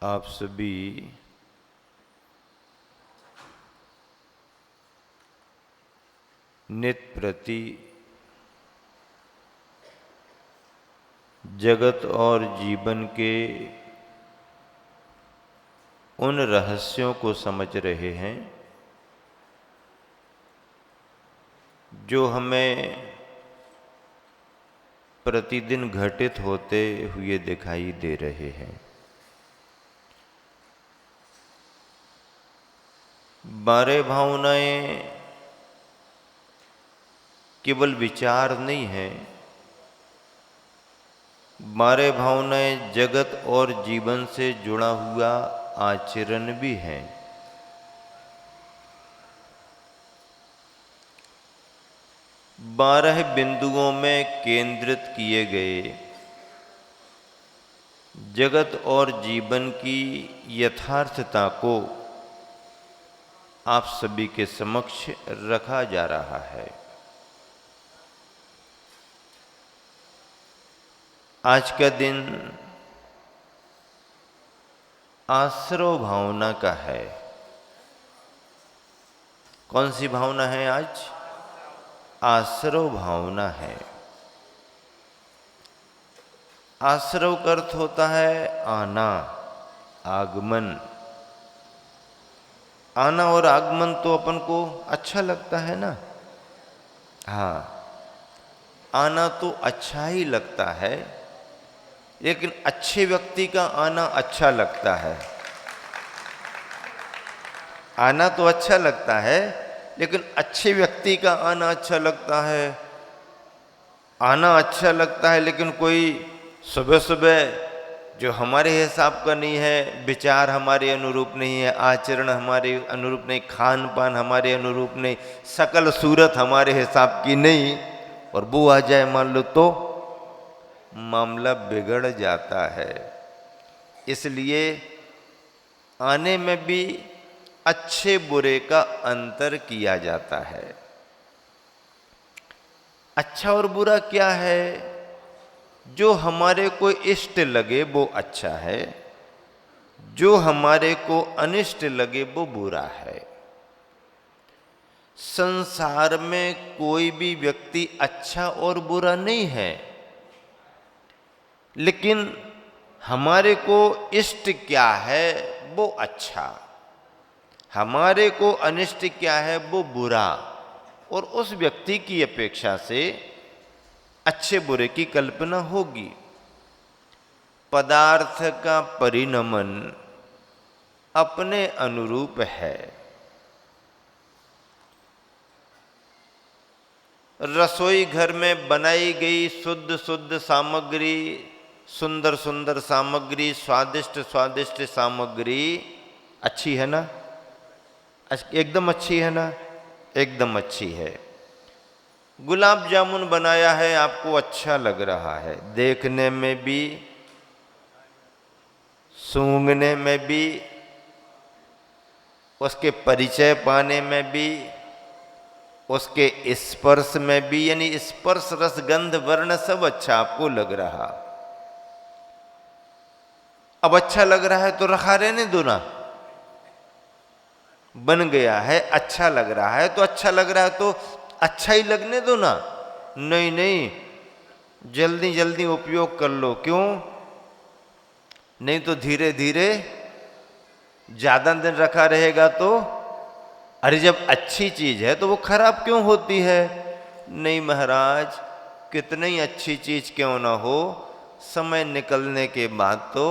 आप सभी नित प्रति जगत और जीवन के उन रहस्यों को समझ रहे हैं जो हमें प्रतिदिन घटित होते हुए दिखाई दे रहे हैं। 12 भावनाएं केवल विचार नहीं है, 12 भावनाएं जगत और जीवन से जुड़ा हुआ आचरण भी है। बारह बिंदुओं में केंद्रित किए गए जगत और जीवन की यथार्थता को आप सभी के समक्ष रखा जा रहा है। आज का दिन आश्रव भावना का है। कौन सी भावना है आज? आश्रव भावना है। आश्रव का अर्थ होता है आना, आगमन। आना और आगमन तो अपन को अच्छा लगता है ना। हाँ, आना तो अच्छा ही लगता है, लेकिन अच्छे व्यक्ति का आना अच्छा लगता है। आना तो अच्छा लगता है, लेकिन अच्छे व्यक्ति का आना अच्छा लगता है। आना अच्छा लगता है, लेकिन कोई सुबह सुबह जो हमारे हिसाब का नहीं है, विचार हमारे अनुरूप नहीं है, आचरण हमारे अनुरूप नहीं, खान पान हमारे अनुरूप नहीं, शकल सूरत हमारे हिसाब की नहीं, और वो आ जाए मान लो तो मामला बिगड़ जाता है। इसलिए आने में भी अच्छे बुरे का अंतर किया जाता है। अच्छा और बुरा क्या है? जो हमारे को इष्ट लगे वो अच्छा है, जो हमारे को अनिष्ट लगे वो बुरा है। संसार में कोई भी व्यक्ति अच्छा और बुरा नहीं है, लेकिन हमारे को इष्ट क्या है वो अच्छा, हमारे को अनिष्ट क्या है वो बुरा, और उस व्यक्ति की अपेक्षा से अच्छे बुरे की कल्पना होगी। पदार्थ का परिणमन अपने अनुरूप है। रसोई घर में बनाई गई शुद्ध शुद्ध सामग्री, सुंदर सुंदर सामग्री, स्वादिष्ट स्वादिष्ट सामग्री अच्छी है ना? एकदम अच्छी है ना? एकदम अच्छी है। गुलाब जामुन बनाया है, आपको अच्छा लग रहा है, देखने में भी, सूंघने में भी, उसके परिचय पाने में भी, उसके स्पर्श में भी, यानी स्पर्श रस गंध वर्ण सब अच्छा आपको लग रहा। अब अच्छा लग रहा है तो रखा रहने दो ना। बन गया है, अच्छा लग रहा है तो अच्छा लग रहा है तो अच्छा ही लगने दो ना। नहीं नहीं, जल्दी जल्दी उपयोग कर लो। क्यों? नहीं तो धीरे धीरे ज्यादा दिन रखा रहेगा तो, अरे जब अच्छी चीज है तो वो खराब क्यों होती है? नहीं महाराज, कितनी अच्छी चीज क्यों ना हो, समय निकलने के बाद तो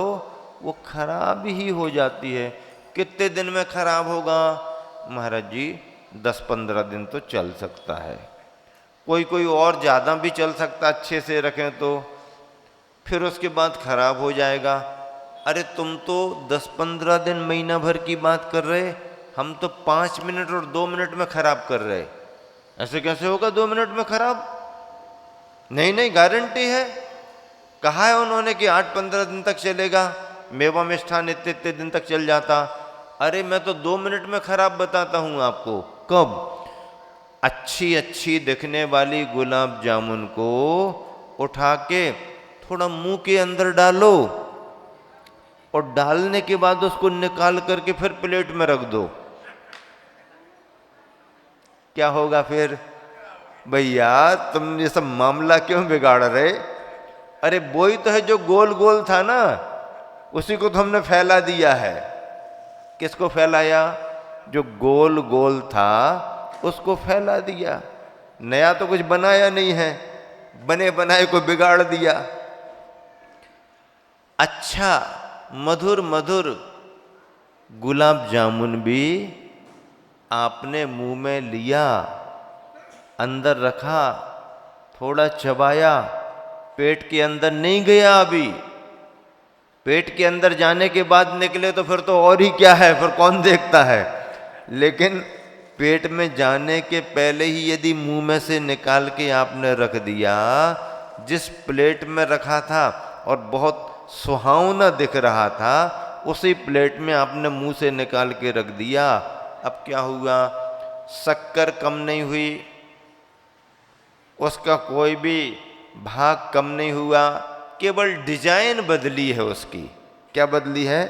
वो खराब ही हो जाती है। कितने दिन में खराब होगा? महाराज जी 10-15 दिन तो चल सकता है, कोई कोई और ज़्यादा भी चल सकता, अच्छे से रखें तो, फिर उसके बाद खराब हो जाएगा। अरे तुम तो 10-15 दिन महीना भर की बात कर रहे, हम तो 5 मिनट और 2 मिनट में खराब कर रहे। ऐसे कैसे होगा 2 मिनट में खराब? नहीं नहीं, गारंटी है। कहा है उन्होंने कि 8-15 दिन तक चलेगा, मेवा मिष्ठान इतने इतने दिन तक चल जाता। अरे मैं तो 2 मिनट में खराब बताता हूं आपको। कब? अच्छी अच्छी दिखने वाली गुलाब जामुन को उठा के थोड़ा मुंह के अंदर डालो, और डालने के बाद उसको निकाल करके फिर प्लेट में रख दो, क्या होगा फिर? भैया तुम ये सब मामला क्यों बिगाड़ रहे? अरे वही तो है जो गोल गोल था ना, उसी को तो हमने फैला दिया है। किसको फैलाया? जो गोल गोल था उसको फैला दिया। नया तो कुछ बनाया नहीं है, बने बनाए को बिगाड़ दिया। अच्छा मधुर मधुर गुलाब जामुन भी आपने मुंह में लिया, अंदर रखा, थोड़ा चबाया, पेट के अंदर नहीं गया अभी। पेट के अंदर जाने के बाद निकले तो फिर तो और ही क्या है, फिर कौन देखता है। लेकिन पेट में जाने के पहले ही यदि मुंह में से निकाल के आपने रख दिया, जिस प्लेट में रखा था और बहुत सुहावना दिख रहा था, उसी प्लेट में आपने मुंह से निकाल के रख दिया। अब क्या हुआ? शक्कर कम नहीं हुई, उसका कोई भी भाग कम नहीं हुआ, केवल डिजाइन बदली है उसकी। क्या बदली है?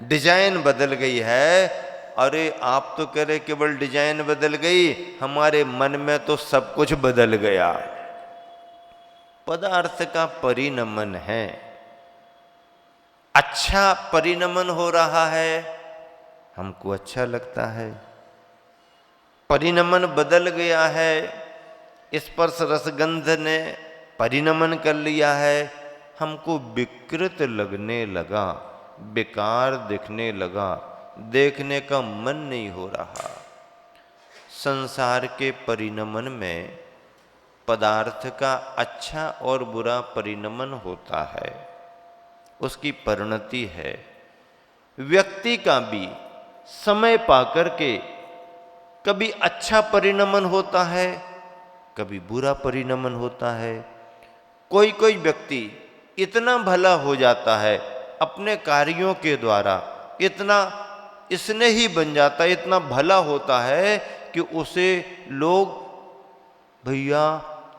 डिजाइन बदल गई है। अरे आप तो कह रहे केवल डिजाइन बदल गई, हमारे मन में तो सब कुछ बदल गया। पदार्थ का परिणमन है, अच्छा परिणमन हो रहा है, हमको अच्छा लगता है। परिणमन बदल गया है, स्पर्श रसगंध ने परिणमन कर लिया है, हमको विकृत लगने लगा, बेकार दिखने लगा, देखने का मन नहीं हो रहा। संसार के परिणमन में पदार्थ का अच्छा और बुरा परिणमन होता है, उसकी परिणति है। व्यक्ति का भी समय पाकर के कभी अच्छा परिणमन होता है, कभी बुरा परिणमन होता है। कोई कोई व्यक्ति इतना भला हो जाता है अपने कार्यों के द्वारा, इतना इसने ही बन जाता है, इतना भला होता है कि उसे लोग भैया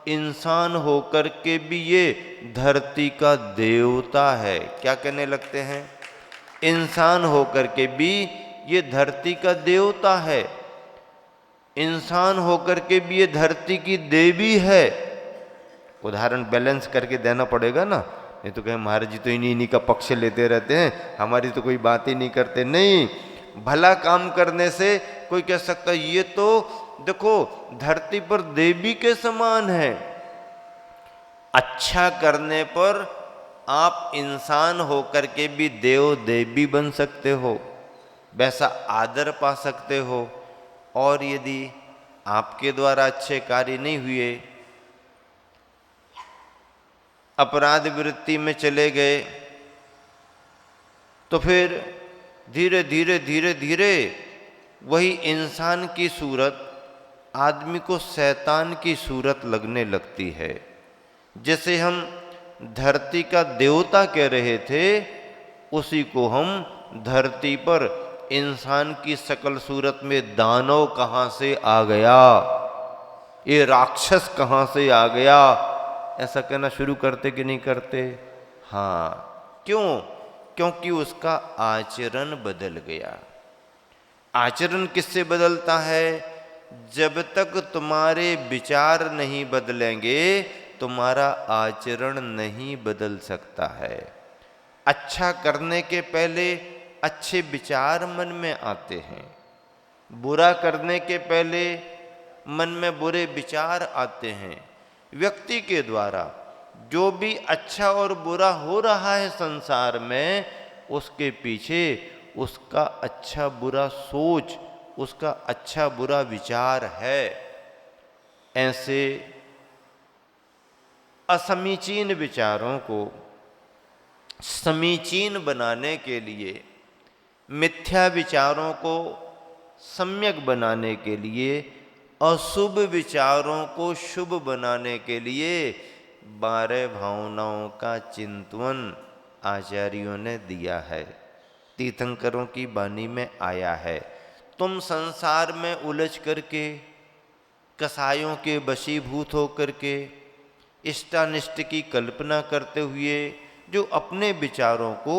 इंसान होकर के भी ये धरती का देवता है, क्या कहने लगते हैं? इंसान होकर के भी ये धरती का देवता है, इंसान होकर के भी ये धरती की देवी है। उदाहरण बैलेंस करके देना पड़ेगा ना, नहीं तो कहें महाराज जी तो इन्हीं का पक्ष लेते रहते हैं, हमारी तो कोई बात ही नहीं करते। नहीं, भला काम करने से कोई कह सकता है ये तो देखो धरती पर देवी के समान है। अच्छा करने पर आप इंसान होकर के भी देव देवी बन सकते हो, वैसा आदर पा सकते हो। और यदि आपके द्वारा अच्छे कार्य नहीं हुए, अपराध वृत्ति में चले गए, तो फिर धीरे धीरे धीरे धीरे वही इंसान की सूरत आदमी को शैतान की सूरत लगने लगती है। जैसे हम धरती का देवता कह रहे थे, उसी को हम धरती पर इंसान की शकल सूरत में दानव कहाँ से आ गया, ये राक्षस कहाँ से आ गया, ऐसा कहना शुरू करते कि नहीं करते? हाँ, क्यों? क्योंकि उसका आचरण बदल गया। आचरण किससे बदलता है? जब तक तुम्हारे विचार नहीं बदलेंगे तुम्हारा आचरण नहीं बदल सकता है। अच्छा करने के पहले अच्छे विचार मन में आते हैं, बुरा करने के पहले मन में बुरे विचार आते हैं। व्यक्ति के द्वारा जो भी अच्छा और बुरा हो रहा है संसार में, उसके पीछे उसका अच्छा बुरा सोच, उसका अच्छा बुरा विचार है। ऐसे असमीचीन विचारों को समीचीन बनाने के लिए, मिथ्या विचारों को सम्यक बनाने के लिए, अशुभ विचारों को शुभ बनाने के लिए 12 भावनाओं का चिंतन आचार्यों ने दिया है, तीर्थंकरों की वाणी में आया है। तुम संसार में उलझ करके, कसायों के वशीभूत होकर के, इष्टानिष्ट की कल्पना करते हुए जो अपने विचारों को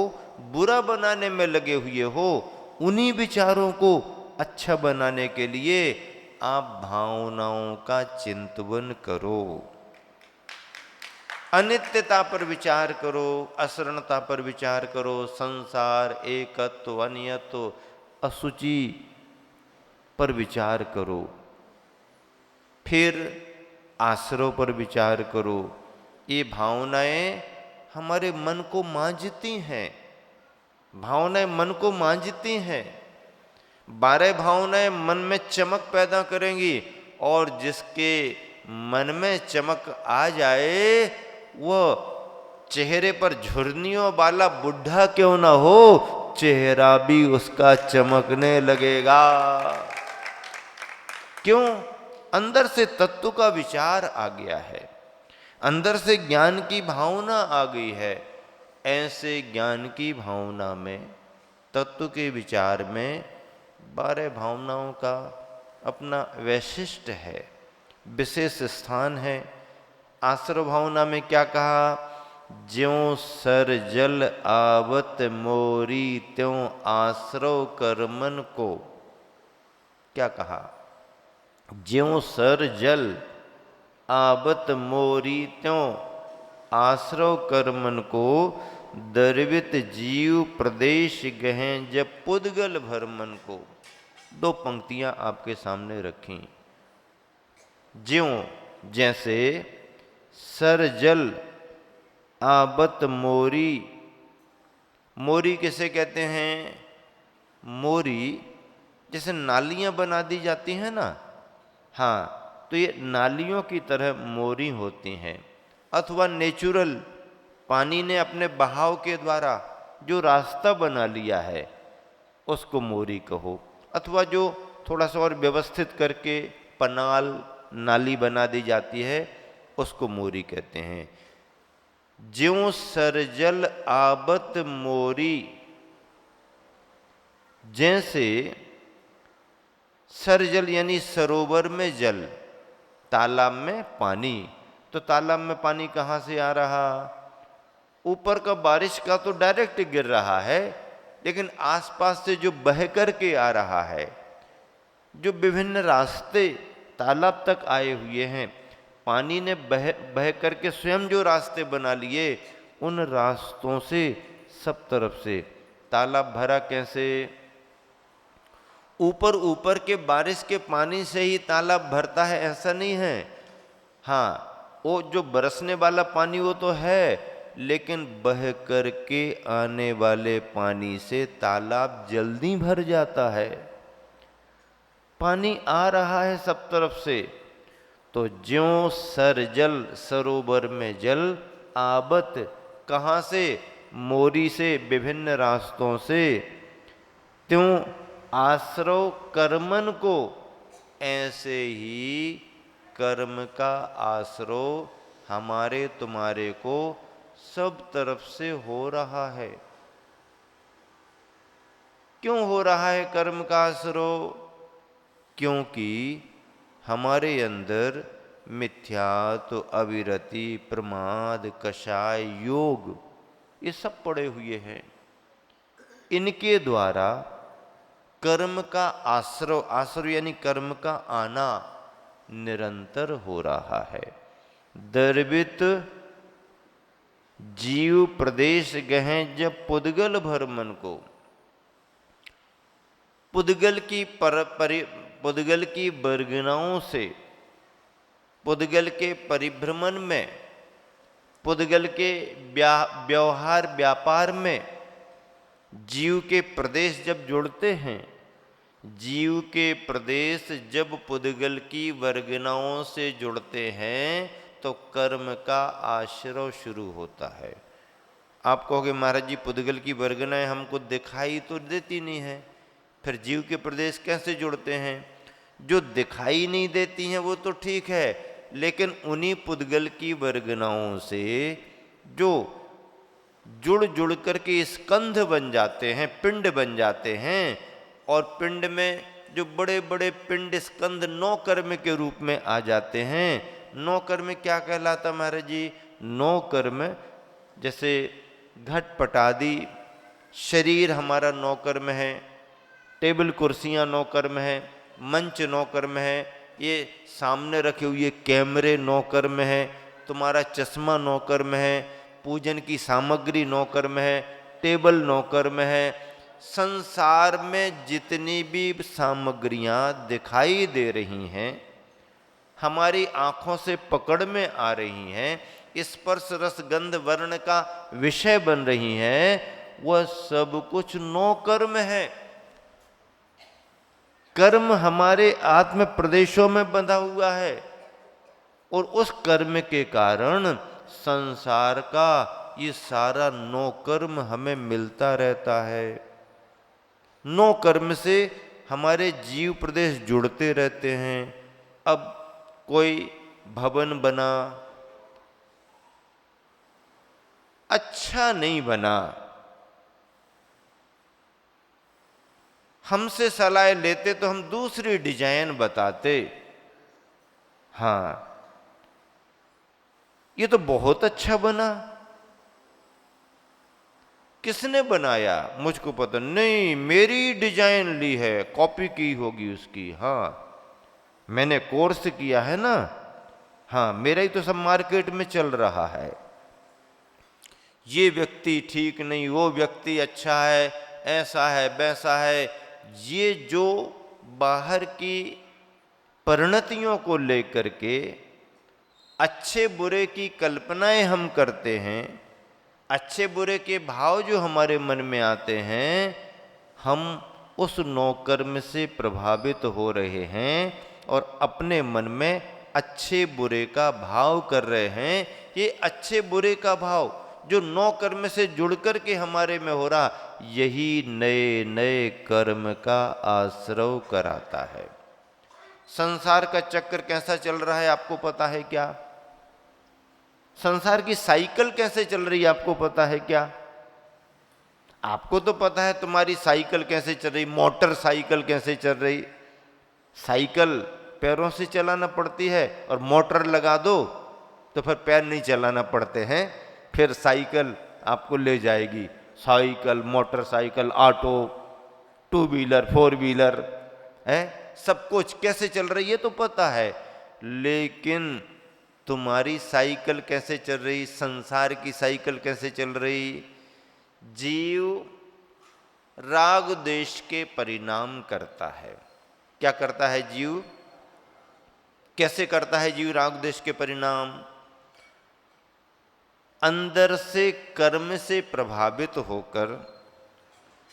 बुरा बनाने में लगे हुए हो, उन्हीं विचारों को अच्छा बनाने के लिए आप भावनाओं का चिंतन करो। अनित्यता पर विचार करो, असरणता पर विचार करो, संसार, एकत्व, अनियत्व, असुचि पर विचार करो, फिर आश्रव पर विचार करो। ये भावनाएं हमारे मन को मांझती हैं, भावनाएं मन को मांझती हैं। 12 भावनाएं मन में चमक पैदा करेंगी, और जिसके मन में चमक आ जाए वह चेहरे पर झुर्रियों वाला बुढ़ा क्यों ना हो, चेहरा भी उसका चमकने लगेगा। क्यों? अंदर से तत्व का विचार आ गया है, अंदर से ज्ञान की भावना आ गई है। ऐसे ज्ञान की भावना में, तत्व के विचार में 12 भावनाओं का अपना वैशिष्ट है, विशेष स्थान है। आश्रव भावना में क्या कहा? ज्यों सर जल आवत मोरी त्यों आश्रव कर मन को। क्या कहा? ज्यों सर जल आवत मोरी त्यों आश्रव कर मन को, दर्वित जीव प्रदेश गहें जब पुद्गल भर मन को। 2 पंक्तियां आपके सामने रखी। ज्यों जैसे, सर जल आवत मोरी। मोरी किसे कहते हैं? मोरी जैसे नालियां बना दी जाती हैं ना, हाँ, तो ये नालियों की तरह मोरी होती हैं। अथवा नेचुरल पानी ने अपने बहाव के द्वारा जो रास्ता बना लिया है उसको मोरी कहो, अथवा जो थोड़ा सा और व्यवस्थित करके पनाल नाली बना दी जाती है उसको मोरी कहते हैं। ज्यों सरजल आबत मोरी, जैसे सरजल यानी सरोवर में जल, तालाब में पानी। तो तालाब में पानी कहाँ से आ रहा? ऊपर का बारिश का तो डायरेक्ट गिर रहा है, लेकिन आसपास से जो बह कर के आ रहा है, जो विभिन्न रास्ते तालाब तक आए हुए हैं, पानी ने बह करके स्वयं जो रास्ते बना लिए, उन रास्तों से सब तरफ से तालाब भरा। कैसे? ऊपर ऊपर के बारिश के पानी से ही तालाब भरता है ऐसा नहीं है। हाँ, वो जो बरसने वाला पानी वो तो है, लेकिन बह करके आने वाले पानी से तालाब जल्दी भर जाता है। पानी आ रहा है सब तरफ से। तो ज्यों सर जल, सरोवर में जल, आबत कहाँ से? मोरी से, विभिन्न रास्तों से। त्यों आश्रव कर्मन को, ऐसे ही कर्म का आश्रव हमारे तुम्हारे को सब तरफ से हो रहा है। क्यों हो रहा है कर्म का आश्रव? क्योंकि हमारे अंदर मिथ्यात्व, अविरति, प्रमाद, कषाय, योग, ये सब पड़े हुए हैं। इनके द्वारा कर्म का आश्रव, आश्रव यानी कर्म का आना निरंतर हो रहा है। दर्वित जीव प्रदेश गहें जब पुद्गल भर मन को। पुद्गल की बरगनाओं से, पुद्गल के परिभ्रमण में, पुद्गल के व्यवहार व्यापार में जीव के प्रदेश जब जुड़ते हैं, जीव के प्रदेश जब पुद्गल की वर्गनाओं से जुड़ते हैं, तो कर्म का आश्रव शुरू होता है। आप कहोगे महाराज जी पुद्गल की वर्गनाएं हमको दिखाई तो देती नहीं है, फिर जीव के प्रदेश कैसे जुड़ते हैं? जो दिखाई नहीं देती हैं वो तो ठीक है, लेकिन उन्हीं पुद्गल की वर्गनाओं से जो जुड़ जुड़ करके स्कंध बन जाते हैं, पिंड बन जाते हैं, और पिंड में जो बड़े बड़े पिंड स्कंध 9 कर्म के रूप में आ जाते हैं। 9 कर्म क्या कहलाता महाराज जी? 9 कर्म जैसे घटपटादि शरीर हमारा नौकर्म है, टेबल कुर्सियाँ नौकर्म है, मंच नौकर्म है, ये सामने रखे हुए कैमरे नौकर्म है, तुम्हारा चश्मा नौकर्म है, पूजन की सामग्री नौकर्म है, टेबल नौकर्म है। संसार में जितनी भी सामग्रियाँ दिखाई दे रही हैं, हमारी आंखों से पकड़ में आ रही हैं, स्पर्श रस गंध वर्ण का विषय बन रही हैं, वह सब कुछ नौकर्म है। कर्म हमारे आत्म प्रदेशों में बंधा हुआ है और उस कर्म के कारण संसार का ये सारा नौकर्म हमें मिलता रहता है। नौकर्म से हमारे जीव प्रदेश जुड़ते रहते हैं। अब कोई भवन बना, अच्छा नहीं बना, हमसे सलाह लेते तो हम दूसरी डिजाइन बताते, हाँ ये तो बहुत अच्छा बना। किसने बनाया मुझको पता नहीं, मेरी डिजाइन ली है, कॉपी की होगी उसकी, हाँ मैंने कोर्स किया है ना, हाँ मेरा ही तो सब मार्केट में चल रहा है। ये व्यक्ति ठीक नहीं, वो व्यक्ति अच्छा है, ऐसा है वैसा है। ये जो बाहर की परिणतियों को लेकर के अच्छे बुरे की कल्पनाएं हम करते हैं, अच्छे बुरे के भाव जो हमारे मन में आते हैं, हम उस नौकर्म से प्रभावित हो रहे हैं और अपने मन में अच्छे बुरे का भाव कर रहे हैं। ये अच्छे बुरे का भाव जो नौकर्म से जुड़ कर के हमारे में हो रहा, यही नए नए कर्म का आश्रव कराता है। संसार का चक्र कैसा चल रहा है आपको पता है क्या? संसार की साइकिल कैसे चल रही है आपको पता है क्या? आपको तो पता है तुम्हारी साइकिल कैसे चल रही, मोटर साइकिल कैसे चल रही। साइकिल पैरों से चलाना पड़ती है और मोटर लगा दो तो फिर पैर नहीं चलाना पड़ते हैं, फिर साइकिल आपको ले जाएगी। Cycle, motorcycle, auto, two wheeler, four wheeler है, सब कुछ कैसे चल रही है तो पता है। लेकिन तुम्हारी साइकिल कैसे चल रही, संसार की साइकिल कैसे चल रही? जीव राग देश के परिणाम करता है। क्या करता है जीव? कैसे करता है जीव राग देश के परिणाम? अंदर से कर्म से प्रभावित होकर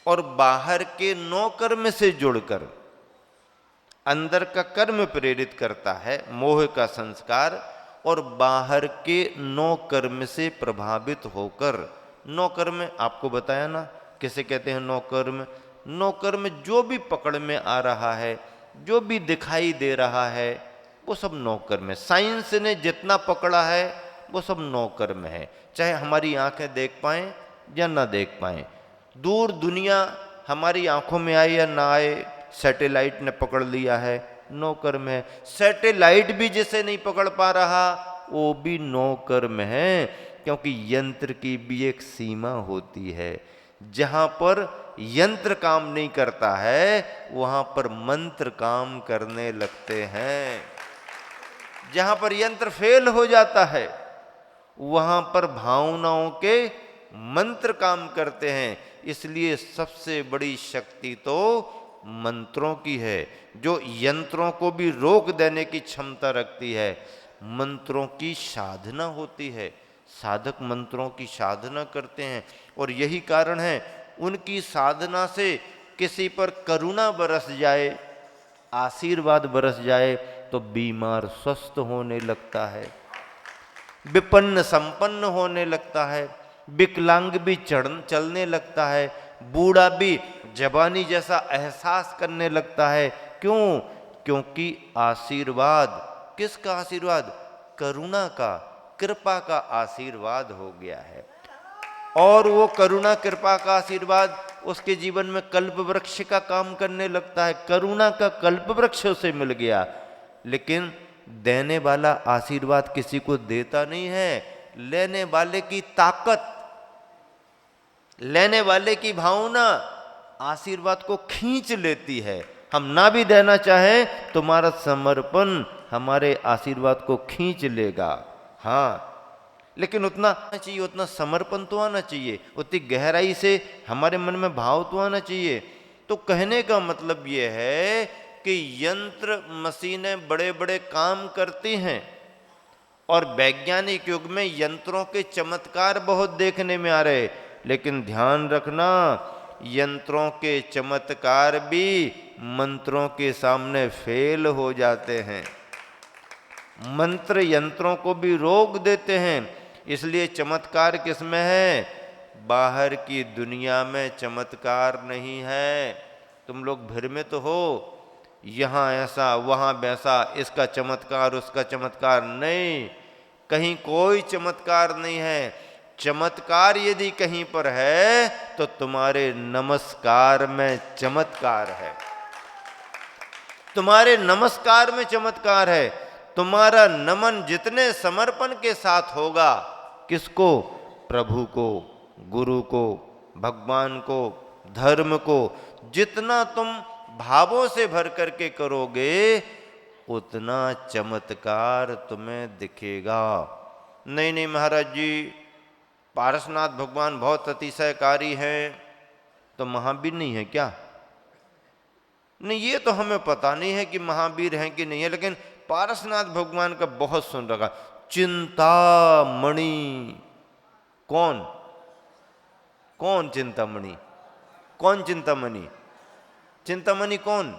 और बाहर के नौ कर्म से जुड़कर अंदर का कर्म प्रेरित करता है, मोह का संस्कार, और बाहर के नौ कर्म से प्रभावित होकर, नौ कर्म आपको बताया ना किसे कहते हैं नौ कर्म? नौ कर्म जो भी पकड़ में आ रहा है, जो भी दिखाई दे रहा है, वो सब नौ कर्म है। साइंस ने जितना पकड़ा है वो सब नौ कर्म है, चाहे हमारी आंखें देख पाएं या ना देख पाएं। दूर दुनिया हमारी आंखों में आए या ना आए, सैटेलाइट ने पकड़ लिया है, नौ कर्म है। सैटेलाइट भी जिसे नहीं पकड़ पा रहा वो भी नौ कर्म है, क्योंकि यंत्र की भी एक सीमा होती है। जहां पर यंत्र काम नहीं करता है वहां पर मंत्र काम करने लगते हैं। जहां पर यंत्र फेल हो जाता है वहां पर भावनाओं के मंत्र काम करते हैं। इसलिए सबसे बड़ी शक्ति तो मंत्रों की है, जो यंत्रों को भी रोक देने की क्षमता रखती है। मंत्रों की साधना होती है, साधक मंत्रों की साधना करते हैं, और यही कारण है उनकी साधना से किसी पर करुणा बरस जाए, आशीर्वाद बरस जाए तो बीमार स्वस्थ होने लगता है, विपन्न संपन्न होने लगता है, विकलांग भी चलने लगता है, बूढ़ा भी जवानी जैसा एहसास करने लगता है। क्यों? क्योंकि आशीर्वाद, किसका आशीर्वाद? करुणा का, कृपा का आशीर्वाद हो गया है। और वो करुणा कृपा का आशीर्वाद उसके जीवन में कल्प वृक्ष का काम करने लगता है। करुणा का कल्प वृक्ष उसे मिल गया, लेकिन देने वाला आशीर्वाद किसी को देता नहीं है। लेने वाले की ताकत, लेने वाले की भावना आशीर्वाद को खींच लेती है। हम ना भी देना चाहें, तुम्हारा समर्पण हमारे आशीर्वाद को खींच लेगा। हाँ, लेकिन उतना चाहिए, उतना समर्पण तो आना चाहिए, उतनी गहराई से हमारे मन में भाव तो आना चाहिए। तो कहने का मतलब यह है कि यंत्र मशीनें बड़े बड़े काम करती हैं, और वैज्ञानिक युग में यंत्रों के चमत्कार बहुत देखने में आ रहे, लेकिन ध्यान रखना, यंत्रों के चमत्कार भी मंत्रों के सामने फेल हो जाते हैं। मंत्र यंत्रों को भी रोक देते हैं। इसलिए चमत्कार किसमें है? बाहर की दुनिया में चमत्कार नहीं है। तुम लोग भ्रमित हो, यहाँ ऐसा वहाँ वैसा, इसका चमत्कार उसका चमत्कार, नहीं, कहीं कोई चमत्कार नहीं है। चमत्कार यदि कहीं पर है तो तुम्हारे नमस्कार में चमत्कार है, तुम्हारे नमस्कार में चमत्कार है। तुम्हारा नमन जितने समर्पण के साथ होगा, किसको? प्रभु को, गुरु को, भगवान को, धर्म को, जितना तुम भावों से भर करके करोगे, उतना चमत्कार तुम्हें दिखेगा। नहीं नहीं महाराज जी, पारसनाथ भगवान बहुत अतिशयकारी हैं, तो महावीर नहीं है क्या? नहीं, ये तो हमें पता नहीं है कि महावीर हैं कि नहीं है, लेकिन पारसनाथ भगवान का बहुत सुन रखा। चिंतामणि, कौन कौन चिंतामणि? कौन चिंतामणि? चिंतामणि कौन?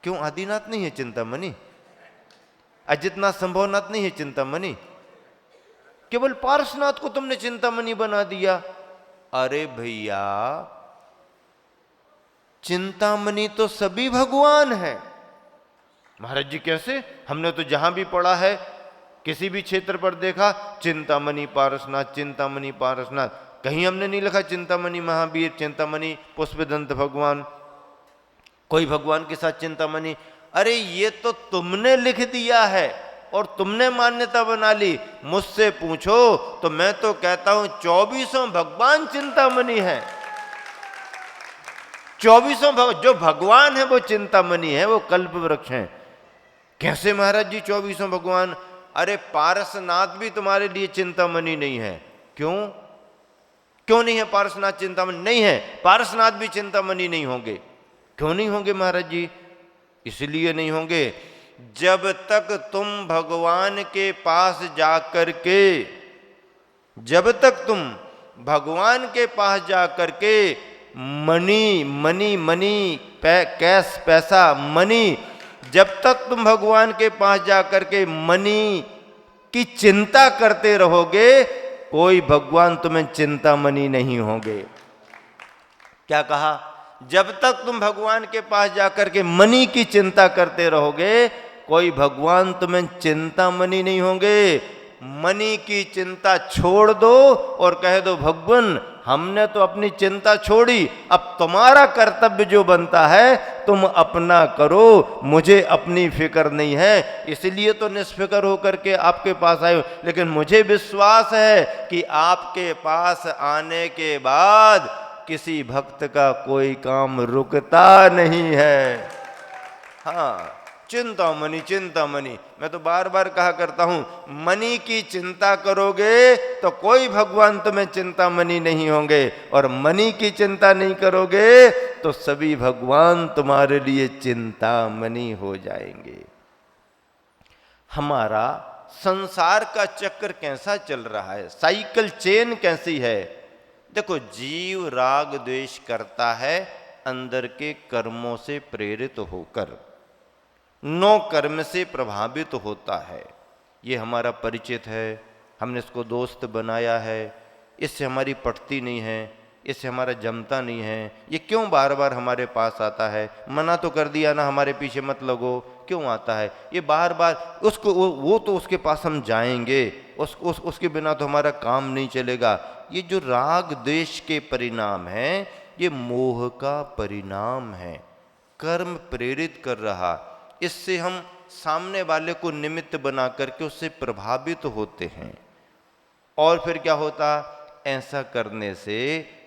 क्यों आदिनाथ नहीं है चिंतामणि? अजितनाथ संभवनाथ नहीं है चिंतामणि? केवल पारसनाथ को तुमने चिंतामणि बना दिया। अरे भैया, चिंतामणि तो सभी भगवान हैं। महाराज जी कैसे? हमने तो जहां भी पढ़ा है, किसी भी क्षेत्र पर देखा, चिंतामणि पारसनाथ, चिंतामणि पारसनाथ, कहीं हमने नहीं लिखा चिंतामणि महावीर, चिंतामणि पुष्पदंत भगवान, कोई भगवान के साथ चिंतामणि। अरे ये तो तुमने लिख दिया है और तुमने मान्यता बना ली। मुझसे पूछो तो मैं तो कहता हूं 24 भगवान चिंतामणि है। 24 जो भगवान है वो चिंतामणि है, वो कल्प वृक्ष हैं। कैसे महाराज जी 24 भगवान? अरे पारसनाथ भी तुम्हारे लिए चिंतामणि नहीं है। क्यों? क्यों नहीं है पारसनाथ चिंतामणि? नहीं है, पारसनाथ भी चिंतामणि नहीं होंगे। क्यों नहीं होंगे महाराज जी? इसलिए नहीं होंगे, जब तक तुम भगवान के पास जाकर के, जब तक तुम भगवान के पास जाकर के मनी मनी मनी कैश पैसा मनी, जब तक तुम भगवान के पास जाकर के मनी की चिंता करते रहोगे, कोई भगवान तुम्हें चिंतामणि नहीं होंगे। क्या कहा? जब तक तुम भगवान के पास जाकर के मनी की चिंता करते रहोगे, कोई भगवान तुम्हें चिंतामणि नहीं होंगे। मनी की चिंता छोड़ दो और कह दो, भगवान हमने तो अपनी चिंता छोड़ी, अब तुम्हारा कर्तव्य जो बनता है तुम अपना करो, मुझे अपनी फिक्र नहीं है। इसलिए तो निष्फिक्र होकर के आपके पास आए। लेकिन मुझे विश्वास है कि आपके पास आने के बाद किसी भक्त का कोई काम रुकता नहीं है। हाँ, चिंतामणि चिंतामणि, मैं तो बार बार कहा करता हूं, मनी की चिंता करोगे तो कोई भगवान तुम्हें चिंतामणि नहीं होंगे, और मनी की चिंता नहीं करोगे तो सभी भगवान तुम्हारे लिए चिंतामणि हो जाएंगे। हमारा संसार का चक्र कैसा चल रहा है, साइकिल चेन कैसी है? देखो, जीव राग द्वेष करता है अंदर के कर्मों से प्रेरित होकर, नो कर्म से प्रभावित होता है। ये हमारा परिचित है, हमने इसको दोस्त बनाया है, इससे हमारी पटती नहीं है, इससे हमारा जमता नहीं है। ये क्यों बार बार हमारे पास आता है? मना तो कर दिया ना, हमारे पीछे मत लगो, क्यों आता है ये बार बार? उसको वो तो उसके पास हम जाएंगे, उसके बिना तो हमारा काम नहीं चलेगा। ये जो राग द्वेष के परिणाम है, ये मोह का परिणाम है, कर्म प्रेरित कर रहा। इससे हम सामने वाले को निमित्त बना करके उससे प्रभावित होते हैं। और फिर क्या होता? ऐसा करने से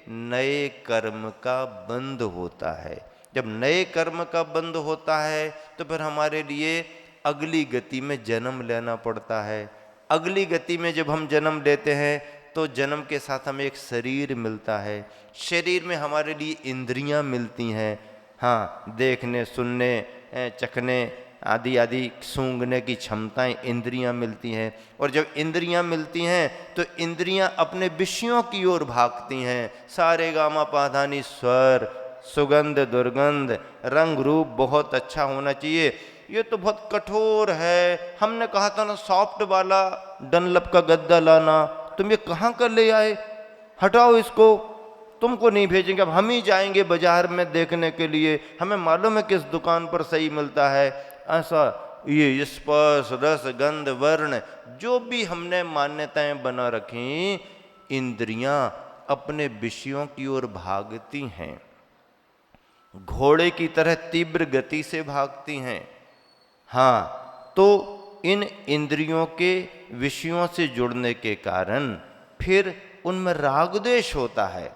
नए कर्म का बंध होता है। जब नए कर्म का बंध होता है तो फिर हमारे लिए अगली गति में जन्म लेना पड़ता है। अगली गति में जब हम जन्म लेते हैं तो जन्म के साथ हमें एक शरीर मिलता है। शरीर में हमारे लिए इंद्रियां मिलती हैं, हाँ, देखने, सुनने, चखने आदि आदि, सूंघने की क्षमताएं, इंद्रियां मिलती हैं। और जब इंद्रियां मिलती हैं तो इंद्रियां अपने विषयों की ओर भागती हैं। सारे गामा पाधानी स्वर, सुगंध, दुर्गंध, रंग रूप बहुत अच्छा होना चाहिए। ये तो बहुत कठोर है, हमने कहा था ना सॉफ्ट वाला डनलप का गद्दा लाना, तुम ये कहाँ कर ले आए, हटाओ इसको, तुमको नहीं भेजेंगे, अब हम ही जाएंगे बाजार में देखने के लिए, हमें मालूम है किस दुकान पर सही मिलता है। ऐसा ये स्पर्श, रस, गंध, वर्ण, जो भी हमने मान्यताएं बना रखी, इंद्रियां अपने विषयों की ओर भागती हैं, घोड़े की तरह तीव्र गति से भागती हैं। हाँ, तो इन इंद्रियों के विषयों से जुड़ने के कारण फिर उनमें राग द्वेष होता है,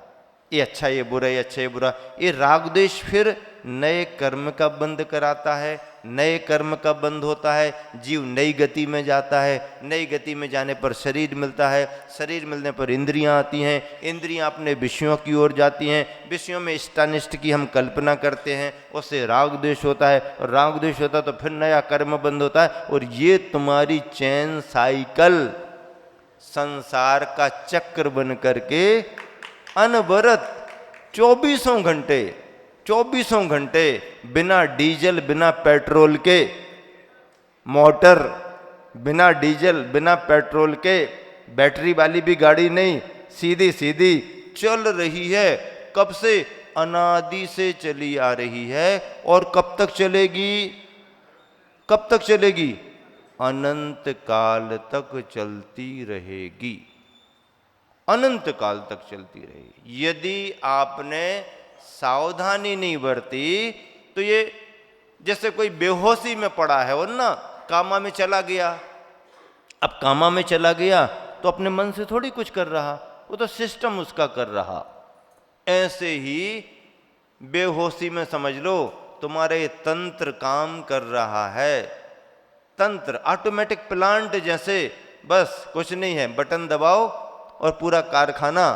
ये अच्छा ये बुरा, ये अच्छा ये बुरा। ये राग द्वेष फिर नए कर्म का बंध कराता है, नए कर्म का बंध होता है, जीव नई गति में जाता है, नई गति में जाने पर शरीर मिलता है, शरीर मिलने पर इंद्रियां आती हैं, इंद्रियां अपने विषयों की ओर जाती हैं, विषयों में इष्टानिष्ट की हम कल्पना करते हैं, उससे राग द्वेष होता है, और राग द्वेष होता है तो फिर नया कर्म बंध होता है। और ये तुम्हारी चैन साइकिल संसार का चक्र बन करके अनवरत 24 घंटे बिना डीजल, बिना पेट्रोल के मोटर, बिना डीजल, बिना पेट्रोल के बैटरी वाली भी गाड़ी नहीं, सीधी सीधी चल रही है। कब से? अनादि से चली आ रही है। और कब तक चलेगी? कब तक चलेगी? अनंत काल तक चलती रहेगी, अनंत काल तक चलती रहेगी। यदि आपने सावधानी नहीं बरती तो ये जैसे कोई बेहोशी में पड़ा है और ना कामा में चला गया। अब कामा में चला गया तो अपने मन से थोड़ी कुछ कर रहा, वो तो सिस्टम उसका कर रहा। ऐसे ही बेहोशी में समझ लो तुम्हारे तंत्र काम कर रहा है। तंत्र ऑटोमेटिक प्लांट जैसे, बस कुछ नहीं है, बटन दबाओ और पूरा कारखाना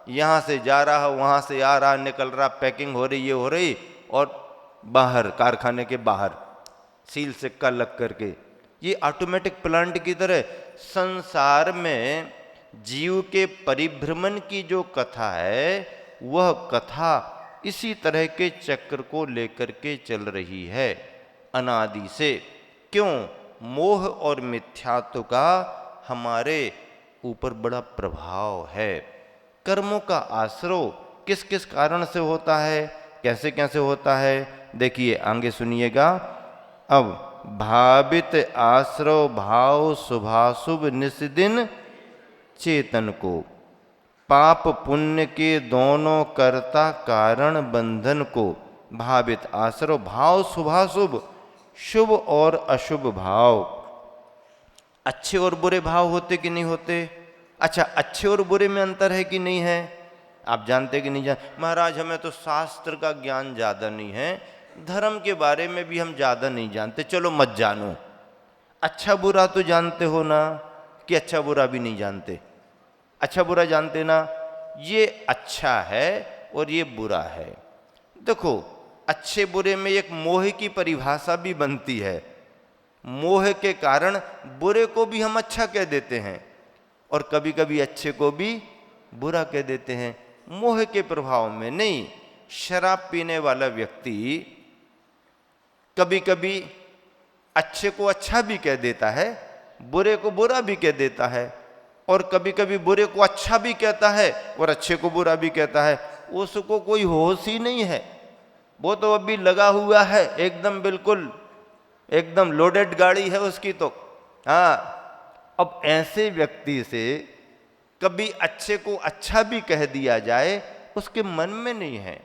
यहाँ से जा रहा, वहाँ से आ रहा, निकल रहा, पैकिंग हो रही, ये हो रही, और बाहर कारखाने के बाहर सील सिक्का लग करके, ये ऑटोमेटिक प्लांट की तरह संसार में जीव के परिभ्रमण की जो कथा है, वह कथा इसी तरह के चक्र को लेकर के चल रही है अनादि से। क्यों? मोह और मिथ्यात्व का हमारे ऊपर बड़ा प्रभाव है। कर्मों का आश्रय किस किस कारण से होता है, कैसे कैसे होता है, देखिए आगे सुनिएगा। अब भावित आश्रय भाव शुभाशुभ निस्दिन चेतन को, पाप पुण्य के दोनों कर्ता कारण बंधन को। भावित आश्रय भाव शुभाशुभ, शुभ और अशुभ भाव, अच्छे और बुरे भाव होते कि नहीं होते? अच्छा, अच्छे और बुरे में अंतर है कि नहीं है? आप जानते कि नहीं जानते? महाराज हमें तो शास्त्र का ज्ञान ज़्यादा नहीं है, धर्म के बारे में भी हम ज़्यादा नहीं जानते। चलो मत जानो, अच्छा बुरा तो जानते हो ना, कि अच्छा बुरा भी नहीं जानते? अच्छा बुरा जानते ना, ये अच्छा है और ये बुरा है। देखो, अच्छे बुरे में एक मोह की परिभाषा भी बनती है। मोह के कारण बुरे को भी हम अच्छा कह देते हैं और कभी कभी अच्छे को भी बुरा कह देते हैं, मोह के प्रभाव में नहीं। शराब पीने वाला व्यक्ति कभी कभी अच्छे को अच्छा भी कह देता है, बुरे को बुरा भी कह देता है, और कभी कभी बुरे को अच्छा भी कहता है और अच्छे को बुरा भी कहता है। उसको कोई होश ही नहीं है, वो तो अभी लगा हुआ है एकदम, बिल्कुल एकदम लोडेड गाड़ी है उसकी तो। हाँ, अब ऐसे व्यक्ति से कभी अच्छे को अच्छा भी कह दिया जाए, उसके मन में नहीं है,